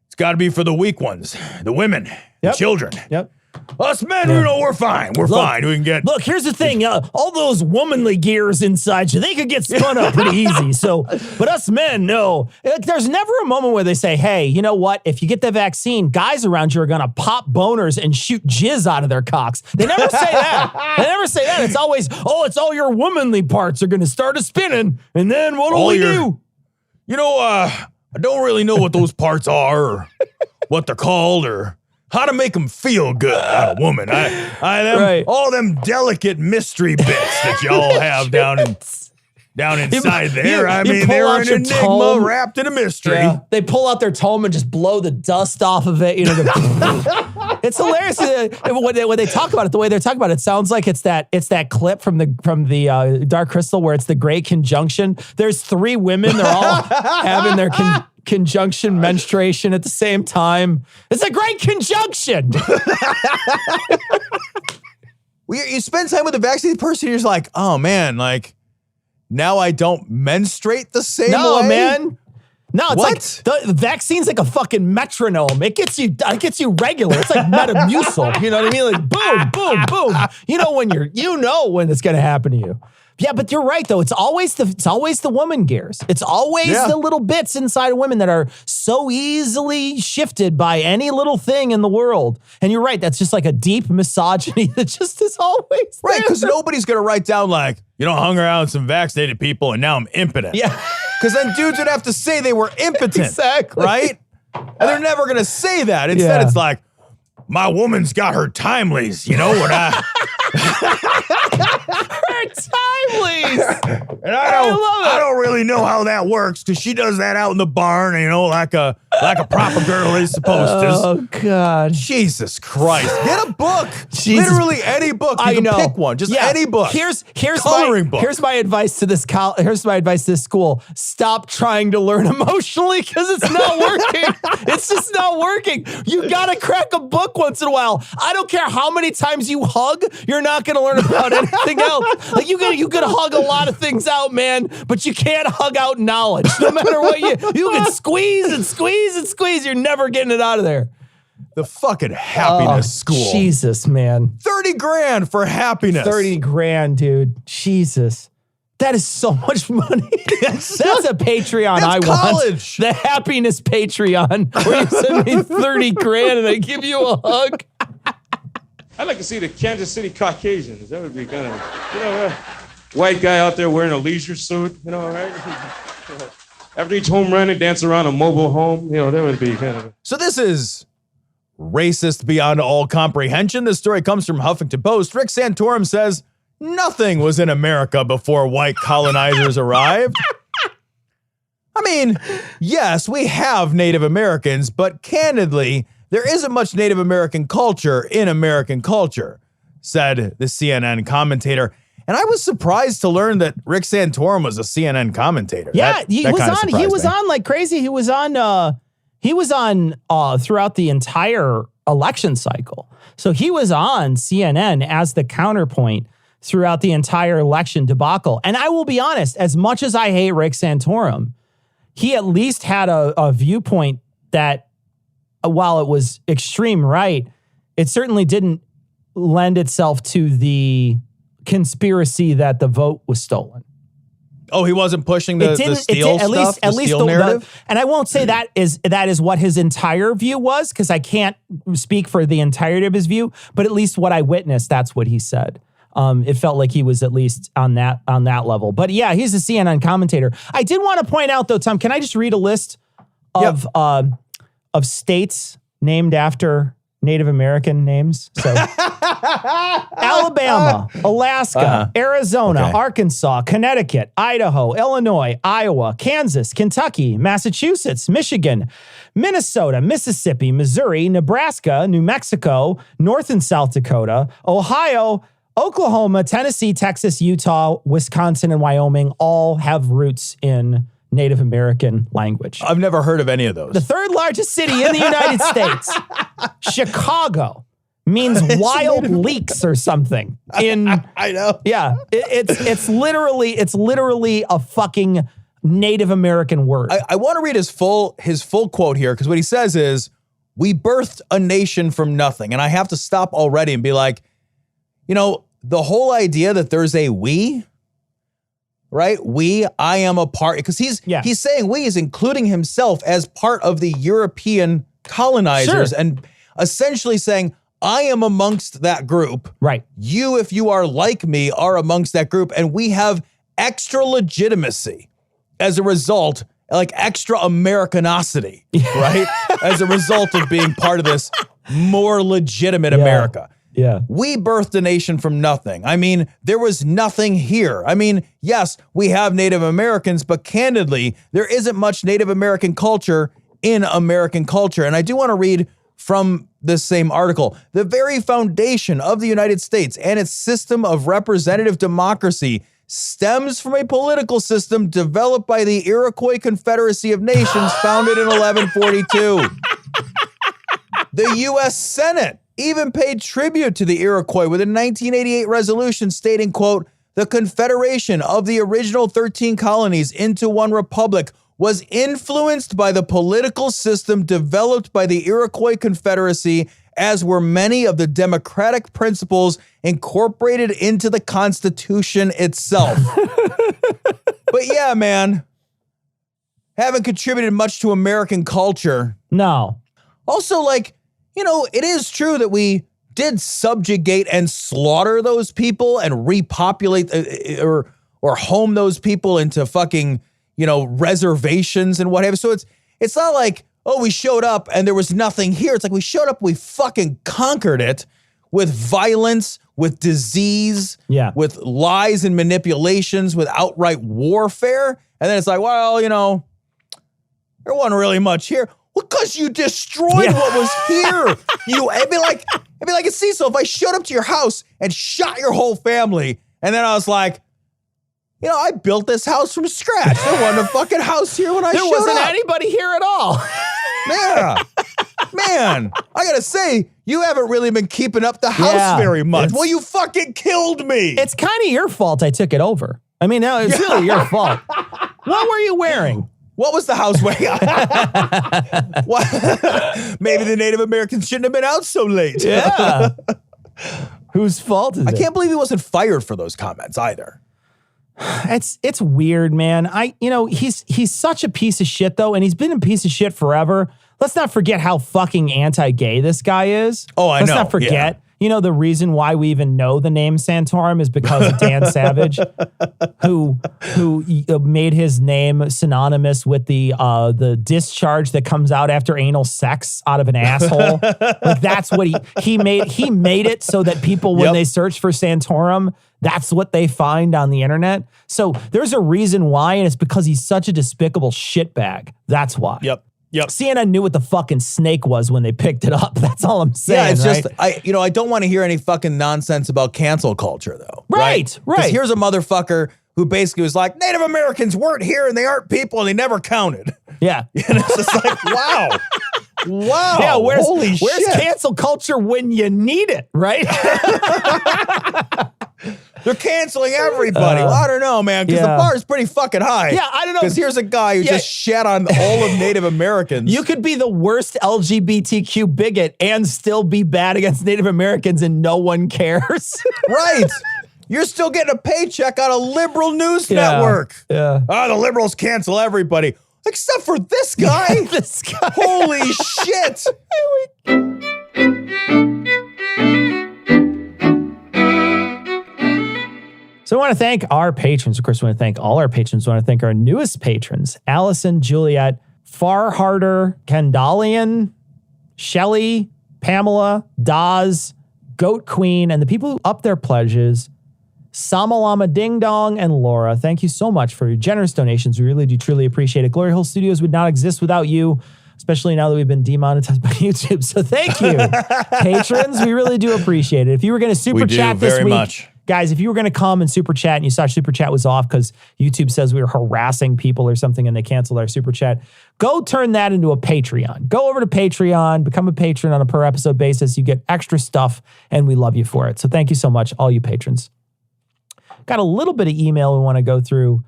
it's got to be for the weak ones, the women, the children. Yep. Us men, we're fine. We're fine. We can get. Look, here's the thing. All those womanly gears inside you, they could get spun up pretty easy. So, but us men, no. There's never a moment where they say, hey, you know what? If you get the vaccine, guys around you are going to pop boners and shoot jizz out of their cocks. They never say that. They never say that. It's always, it's all your womanly parts are going to start a spinning. And then what do we do? You know, I don't really know what those parts are or what they're called or how to make them feel good out of woman. All them delicate mystery bits that y'all have down inside there. They're an enigma wrapped in a mystery. Yeah. They pull out their tome and just blow the dust off of it. It's hilarious when they talk about it. The way they're talking about it sounds like it's that clip from the Dark Crystal where it's the Great Conjunction. There's 3 women. They're all having their conjunction menstruation at the same time. It's a great conjunction. You spend time with a vaccinated person, you're just like, oh man, like now I don't menstruate the same way. No, man. No, it's like the vaccine's like a fucking metronome. It gets you regular. It's like Metamucil. You know what I mean? Like boom, boom, boom. You know when it's gonna happen to you. Yeah, but you're right though. It's always the woman gears. It's always the little bits inside of women that are so easily shifted by any little thing in the world. And you're right. That's just like a deep misogyny that just is always right. there. Because nobody's gonna write down like, hung around with some vaccinated people and now I'm impotent. Yeah. Because then dudes would have to say they were impotent. Exactly. Right? And they're never gonna say that. Instead, it's like, my woman's got her timelies. You know what her timelies. And I don't really know how that works because she does that out in the barn, like a proper girl is supposed to. Oh God. Jesus Christ. Get a book. Jesus. Literally any book. You can pick one. Just any book. Here's book. Here's my advice to this here's my advice to this school. Stop trying to learn emotionally because it's not working. It's just not working. You gotta crack a book once in a while. I don't care how many times you hug, you're not gonna learn about anything else. Like you could hug a lot of things out, man, but you can't hug out knowledge. No matter what you can squeeze and squeeze and squeeze, you're never getting it out of there. The fucking happiness school. Jesus, man. 30 grand for happiness. 30 grand, dude. Jesus. That is so much money. That's a Patreon I want. College. The happiness Patreon, where you send me 30 grand and I give you a hug. I'd like to see the Kansas City Caucasians. That would be kind of, white guy out there wearing a leisure suit, right? After each home run, he dance around a mobile home. That would be kind of. So this is racist beyond all comprehension. This story comes from Huffington Post. Rick Santorum says nothing was in America before white colonizers arrived. I mean, yes, we have Native Americans, but candidly, there isn't much Native American culture in American culture, said the CNN commentator. And I was surprised to learn that Rick Santorum was a CNN commentator. Yeah, he was on like crazy. He was on throughout the entire election cycle. So he was on CNN as the counterpoint throughout the entire election debacle. And I will be honest, as much as I hate Rick Santorum, he at least had a viewpoint that, while it was extreme right, it certainly didn't lend itself to the conspiracy that the vote was stolen. Oh, he wasn't pushing the steal stuff, the steal narrative? And I won't say that is what his entire view was, because I can't speak for the entirety of his view, but at least what I witnessed, that's what he said. It felt like he was at least on that level. But yeah, he's a CNN commentator. I did want to point out, though, Tom, can I just read a list of states named after Native American names? So Alabama, Alaska, Arizona, Arkansas, Connecticut, Idaho, Illinois, Iowa, Kansas, Kentucky, Massachusetts, Michigan, Minnesota, Mississippi, Missouri, Nebraska, New Mexico, North and South Dakota, Ohio, Oklahoma, Tennessee, Texas, Utah, Wisconsin, and Wyoming all have roots in Native American language. I've never heard of any of those. The third largest city in the United States, Chicago, means wild leeks or something. I know. Yeah, it's literally a fucking Native American word. I want to read his full quote here, because what he says is, "We birthed a nation from nothing." And I have to stop already and be like, the whole idea that there's a we, right? I am a part, because he's saying we is including himself as part of the European colonizers and essentially saying, I am amongst that group. Right. You, if you are like me, are amongst that group. And we have extra legitimacy as a result, like extra Americanosity, right? As a result of being part of this more legitimate America. Yeah. We birthed a nation from nothing. I mean, there was nothing here. I mean, yes, we have Native Americans, but candidly, there isn't much Native American culture in American culture. And I do want to read from this same article. The very foundation of the United States and its system of representative democracy stems from a political system developed by the Iroquois Confederacy of Nations founded in 1142. The U.S. Senate even paid tribute to the Iroquois with a 1988 resolution stating, quote, "The confederation of the original 13 colonies into one republic was influenced by the political system developed by the Iroquois Confederacy, as were many of the democratic principles incorporated into the Constitution itself." But yeah, man, haven't contributed much to American culture. No. Also, like, it is true that we did subjugate and slaughter those people and repopulate or home those people into fucking, reservations and whatever. So it's not like, oh, we showed up and there was nothing here. It's like we showed up, we fucking conquered it with violence, with disease, with lies and manipulations, with outright warfare. And then it's like, well, there wasn't really much here. Well, because you destroyed what was here. It'd be like Cecil, if I showed up to your house and shot your whole family, and then I was like, I built this house from scratch. There wasn't a fucking house here when I showed up. There wasn't anybody here at all. Yeah. Man, I gotta say, you haven't really been keeping up the house very much. Well, you fucking killed me. It's kind of your fault I took it over. I mean, no, it's really your fault. What were you wearing? What was the house wearing? Maybe the Native Americans shouldn't have been out so late. Yeah. Whose fault is it? I can't believe he wasn't fired for those comments either. It's weird, man. He's such a piece of shit though, and he's been a piece of shit forever. Let's not forget how fucking anti-gay this guy is. Oh, I know. Let's not forget. The reason why we even know the name Santorum is because of Dan Savage, who made his name synonymous with the discharge that comes out after anal sex out of an asshole. Like that's what he made. He made it so that people, when they search for Santorum, that's what they find on the internet. So there's a reason why, and it's because he's such a despicable shitbag. That's why. Yep. CNN knew what the fucking snake was when they picked it up. That's all I'm saying. Yeah, it's right? just, I don't want to hear any fucking nonsense about cancel culture, though. Right. Because here's a motherfucker who basically was like, Native Americans weren't here and they aren't people and they never counted. Yeah. And it's just like, wow. Wow. Yeah, where's shit. Cancel culture when you need it, right? They're canceling everybody. Well, I don't know, man, because the bar is pretty fucking high. Yeah, I don't know. Because here's a guy who just shat on all of Native Americans. You could be the worst LGBTQ bigot and still be bad against Native Americans and no one cares. Right. You're still getting a paycheck on a liberal news network. Yeah. Oh, the liberals cancel everybody. Except for this guy. This guy. Holy shit. So I want to thank our patrons. Of course, we want to thank all our patrons. We want to thank our newest patrons, Allison, Juliet, Farharder, Kendalian, Shelly, Pamela, Daz, Goat Queen, and the people who up their pledges, Samalama Ding Dong, and Laura. Thank you so much for your generous donations. We really do truly appreciate it. Glory Hole Studios would not exist without you, especially now that we've been demonetized by YouTube. So thank you, patrons. We really do appreciate it. If you were going to super chat this week, Guys, if you were going to come and super chat and you saw super chat was off because YouTube says we were harassing people or something and they canceled our super chat, go turn that into a Patreon. Go over to Patreon, become a patron on a per episode basis. You get extra stuff and we love you for it. So thank you so much, all you patrons. Got a little bit of email we want to go through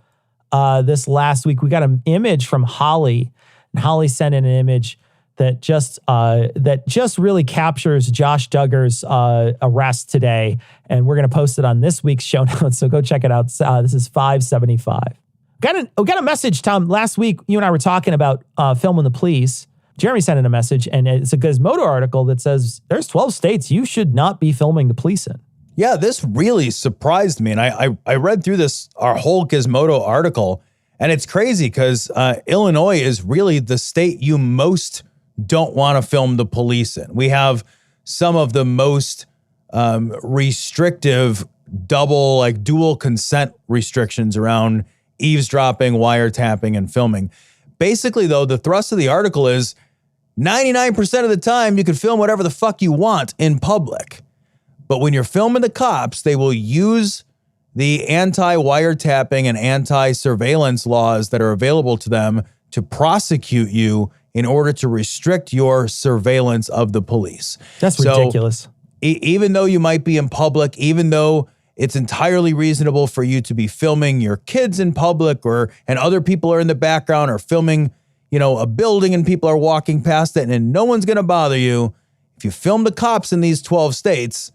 this last week. We got an image from Holly, and Holly sent in an image that just really captures Josh Duggar's arrest today, and we're going to post it on this week's show notes. So go check it out. This is 575. Got a message, Tom. Last week, you and I were talking about filming the police. Jeremy sent in a message, and it's a Gizmodo article that says there's 12 states you should not be filming the police in. Yeah, this really surprised me, and I read through our whole Gizmodo article, and it's crazy because Illinois is really the state you most don't want to film the police in. We have some of the most restrictive dual consent restrictions around eavesdropping, wiretapping, and filming. Basically, though, the thrust of the article is 99% of the time you can film whatever the fuck you want in public. But when you're filming the cops, they will use the anti-wiretapping and anti-surveillance laws that are available to them to prosecute you in order to restrict your surveillance of the police. That's ridiculous. Even though you might be in public, even though it's entirely reasonable for you to be filming your kids in public and other people are in the background or filming, a building and people are walking past it and no one's going to bother you. If you film the cops in these 12 states,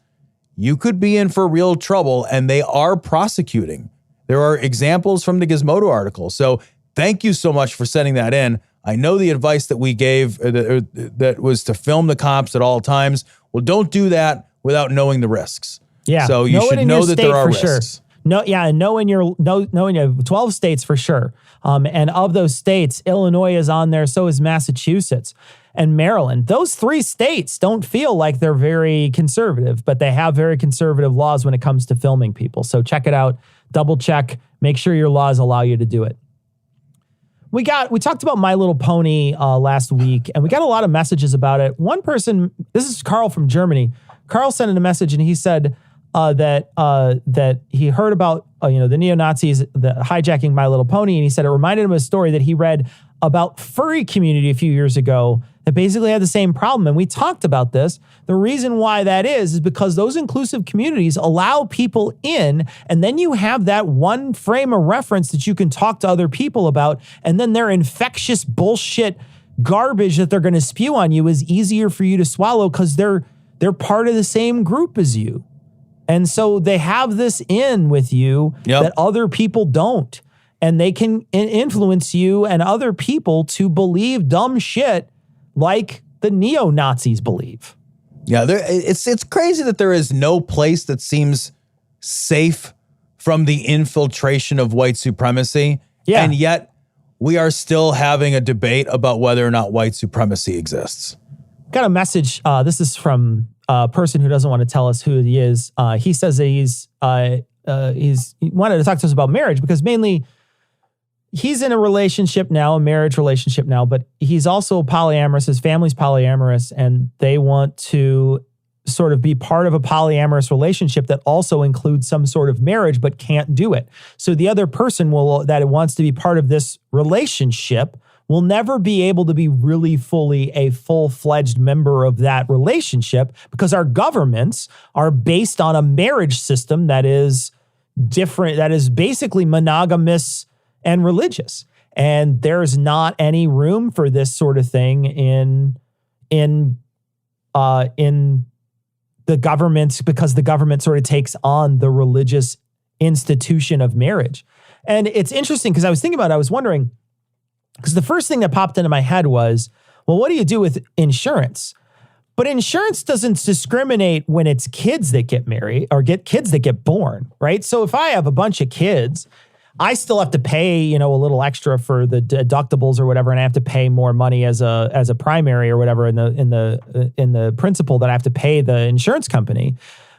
you could be in for real trouble, and they are prosecuting. There are examples from the Gizmodo article. So thank you so much for sending that in. I know the advice that we gave that was to film the cops at all times. Well, don't do that without knowing the risks. Yeah. So you should know that there are risks. Sure. No, yeah, and knowing you have 12 states for sure. And of those states, Illinois is on there, so is Massachusetts and Maryland. Those 3 states don't feel like they're very conservative, but they have very conservative laws when it comes to filming people. So check it out, double check, make sure your laws allow you to do it. We talked about My Little Pony last week, and we got a lot of messages about it. One person, this is Carl from Germany. Carl sent in a message, and he said that he heard about the neo-Nazis hijacking My Little Pony, and he said it reminded him of a story that he read about furry community a few years ago that basically had the same problem. And we talked about this. The reason why that is because those inclusive communities allow people in, and then you have that one frame of reference that you can talk to other people about, and then their infectious bullshit garbage that they're going to spew on you is easier for you to swallow because they're part of the same group as you. And so they have this in with you that other people don't. And they can influence you and other people to believe dumb shit like the neo-Nazis believe. Yeah, it's crazy that there is no place that seems safe from the infiltration of white supremacy. Yeah. And yet we are still having a debate about whether or not white supremacy exists. Got a message. This is from a person who doesn't want to tell us who he is. He says that he wanted to talk to us about marriage because mainly he's in a relationship now, a marriage relationship now, but he's also polyamorous. His family's polyamorous, and they want to sort of be part of a polyamorous relationship that also includes some sort of marriage, but can't do it. So the other person that wants to be part of this relationship will never be able to be really fully a full-fledged member of that relationship because our governments are based on a marriage system that is different, that is basically monogamous and religious. And there's not any room for this sort of thing in the government because the government sort of takes on the religious institution of marriage. And it's interesting because I was wondering, because the first thing that popped into my head was, well, what do you do with insurance? But insurance doesn't discriminate when it's kids that get married or kids that get born, right? So if I have a bunch of kids, I still have to pay, a little extra for the deductibles or whatever, and I have to pay more money as a primary or whatever in the principal that I have to pay the insurance company.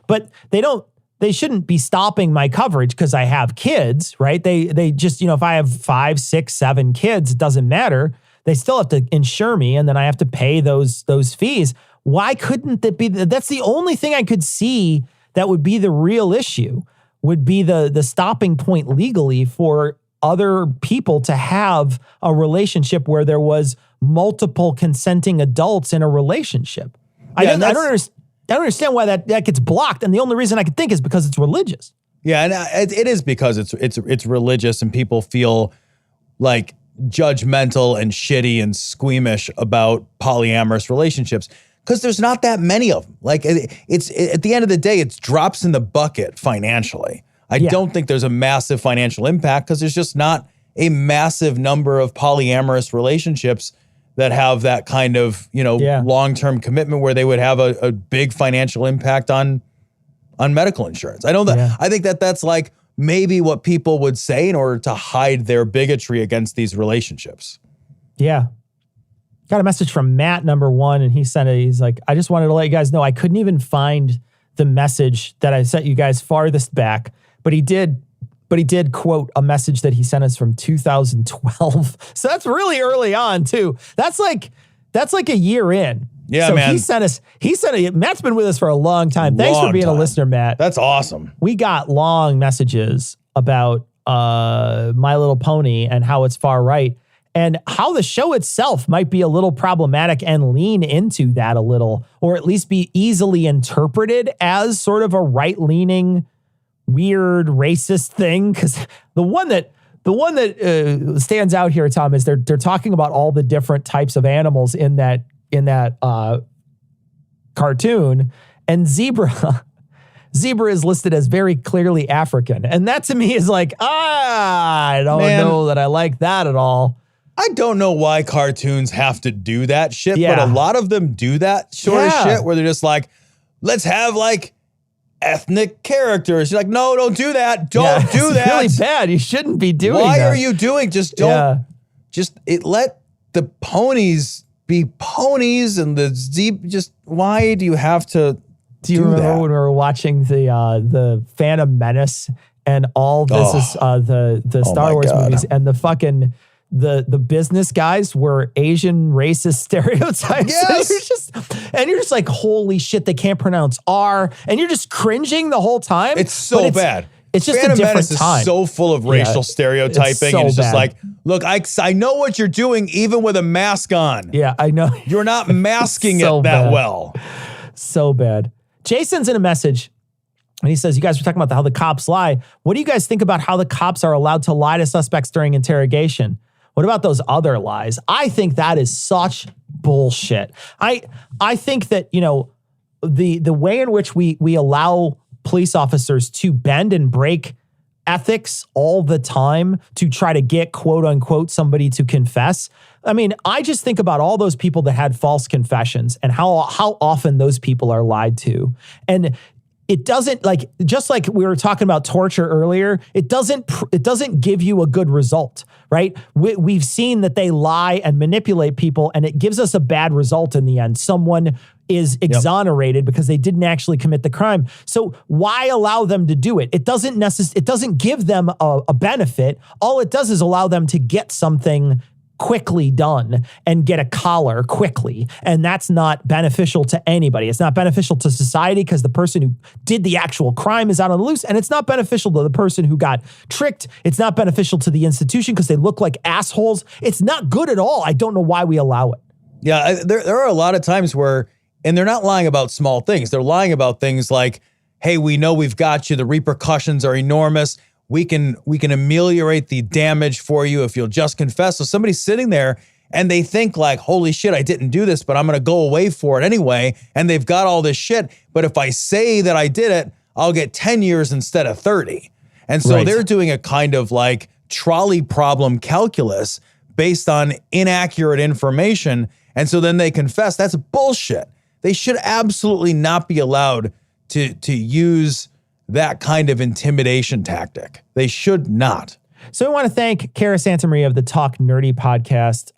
But they shouldn't be stopping my coverage because I have kids, right? They just, if I have 5, 6, 7 kids, it doesn't matter. They still have to insure me, and then I have to pay those fees. Why couldn't that be? That's the only thing I could see that would be the real issue, would be the stopping point legally for other people to have a relationship where there was multiple consenting adults in a relationship. I don't understand why that gets blocked. And the only reason I could think is because it's religious. Yeah, and it is because it's religious and people feel like judgmental and shitty and squeamish about polyamorous relationships because there's not that many of them. Like it's at the end of the day, it's drops in the bucket financially. I don't think there's a massive financial impact because there's just not a massive number of polyamorous relationships that have that kind of, long-term commitment where they would have a big financial impact on medical insurance. I think that's like maybe what people would say in order to hide their bigotry against these relationships. Yeah. Got a message from Matt, number 1, and he's like, I just wanted to let you guys know I couldn't even find the message that I sent you guys farthest back, but he did quote a message that he sent us from 2012. So that's really early on too. That's like a year in. Yeah, so man. Matt's been with us for a long time. Thanks for being a listener, Matt. That's awesome. We got long messages about My Little Pony and how it's far right and how the show itself might be a little problematic and lean into that a little, or at least be easily interpreted as sort of a right-leaning, weird, racist thing. Because the one that stands out here, Tom, is they're talking about all the different types of animals in that cartoon, and zebra is listed as very clearly African. And that to me is like, I don't know that I like that at all. I don't know why cartoons have to do that shit, but a lot of them do that sort of shit where they're just like, let's have like ethnic characters. You're like, no, don't do that. Don't do that. It's really bad. You shouldn't be doing that. Why are you doing? Just don't. Let the ponies be ponies and the zebra. Just why do you have to? Do you remember when we were watching the Phantom Menace and all this is the Star Wars movies and the fucking the business guys were Asian racist stereotypes. Yes. And you're just like, holy shit, they can't pronounce R, and you're just cringing the whole time. It's so bad. It's just Phantom a different Menace time. is so full of racial stereotyping. It's so and it's just bad. like, look, I know what you're doing even with a mask on. Yeah, I know. You're not masking So it that bad. well. So bad. Jason's in a message, and he says, you guys were talking about how the cops lie. What do you guys think about how the cops are allowed to lie to suspects during interrogation? What about those other lies? I think that is such bullshit. I think that, the way in which we allow police officers to bend and break ethics all the time to try to get, quote unquote, somebody to confess. I mean, I just think about all those people that had false confessions and how often those people are lied to. And it doesn't, like, just like we were talking about torture earlier, it doesn't give you a good result, right? We've seen that they lie and manipulate people, and it gives us a bad result in the end. Someone is exonerated because they didn't actually commit the crime. So why allow them to do it? It doesn't give them a benefit. All it does is allow them to get something quickly done and get a collar quickly. And that's not beneficial to anybody. It's not beneficial to society because the person who did the actual crime is out on the loose, and it's not beneficial to the person who got tricked. It's not beneficial to the institution because they look like assholes. It's not good at all. I don't know why we allow it. Yeah, there are a lot of times where, and they're not lying about small things. They're lying about things like, hey, we know we've got you. The repercussions are enormous. We can ameliorate the damage for you if you'll just confess. So somebody's sitting there and they think like, holy shit, I didn't do this, but I'm going to go away for it anyway. And they've got all this shit. But if I say that I did it, I'll get 10 years instead of 30. And so they're doing a kind of like trolley problem calculus based on inaccurate information. And so then they confess. That's bullshit. They should absolutely not be allowed to use that kind of intimidation tactic. They should not. So we want to thank Cara Santamaria of the Talk Nerdy podcast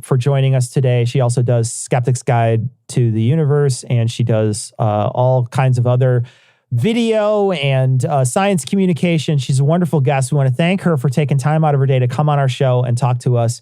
for joining us today. She also does Skeptic's Guide to the Universe, and she does all kinds of other video and science communication. She's a wonderful guest. We want to thank her for taking time out of her day to come on our show and talk to us.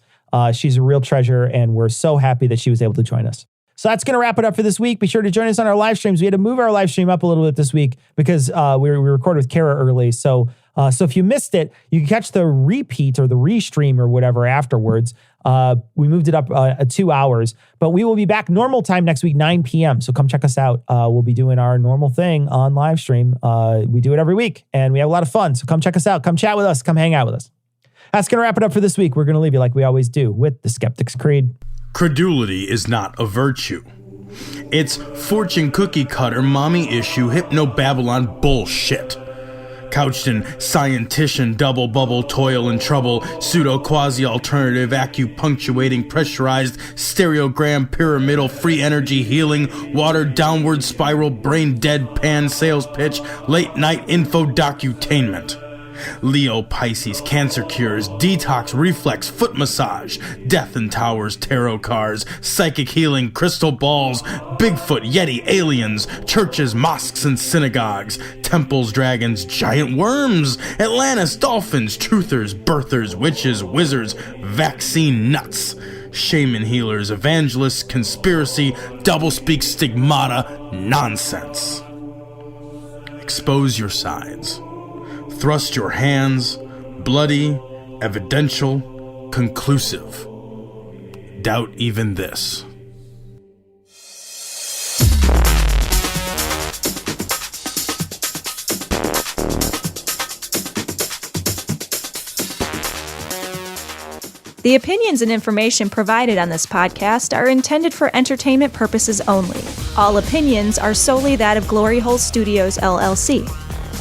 She's a real treasure, and we're so happy that she was able to join us. So that's going to wrap it up for this week. Be sure to join us on our live streams. We had to move our live stream up a little bit this week because we recorded with Cara early. So if you missed it, you can catch the repeat or the restream or whatever afterwards. We moved it up 2 hours, but we will be back normal time next week, 9 p.m. So come check us out. We'll be doing our normal thing on live stream. We do it every week and we have a lot of fun. So come check us out. Come chat with us. Come hang out with us. That's going to wrap it up for this week. We're going to leave you like we always do with the Skeptic's Creed. Credulity is not a virtue. It's fortune cookie cutter, mommy issue, hypno-Babylon bullshit. Couched in scientician, double bubble, toil and trouble, pseudo quasi-alternative, acupunctuating, pressurized, stereogram, pyramidal, free energy healing, water downward spiral, brain deadpan sales pitch, late night info docutainment. Leo, Pisces, cancer cures, detox, reflex, foot massage, death and towers, tarot cards, psychic healing, crystal balls, Bigfoot, Yeti, aliens, churches, mosques and synagogues, temples, dragons, giant worms, Atlantis, dolphins, truthers, birthers, witches, wizards, vaccine nuts, shaman healers, evangelists, conspiracy, doublespeak, stigmata, nonsense. Expose your sides. Thrust your hands, bloody, evidential, conclusive. Doubt even this. The opinions and information provided on this podcast are intended for entertainment purposes only. All opinions are solely that of Glory Hole Studios, LLC.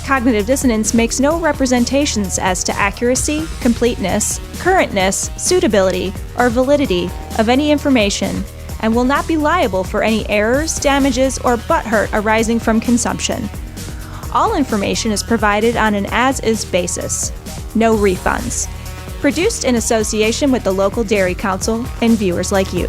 Cognitive Dissonance makes no representations as to accuracy, completeness, currentness, suitability, or validity of any information, and will not be liable for any errors, damages, or butthurt arising from consumption. All information is provided on an as-is basis. No refunds. Produced in association with the local Dairy Council and viewers like you.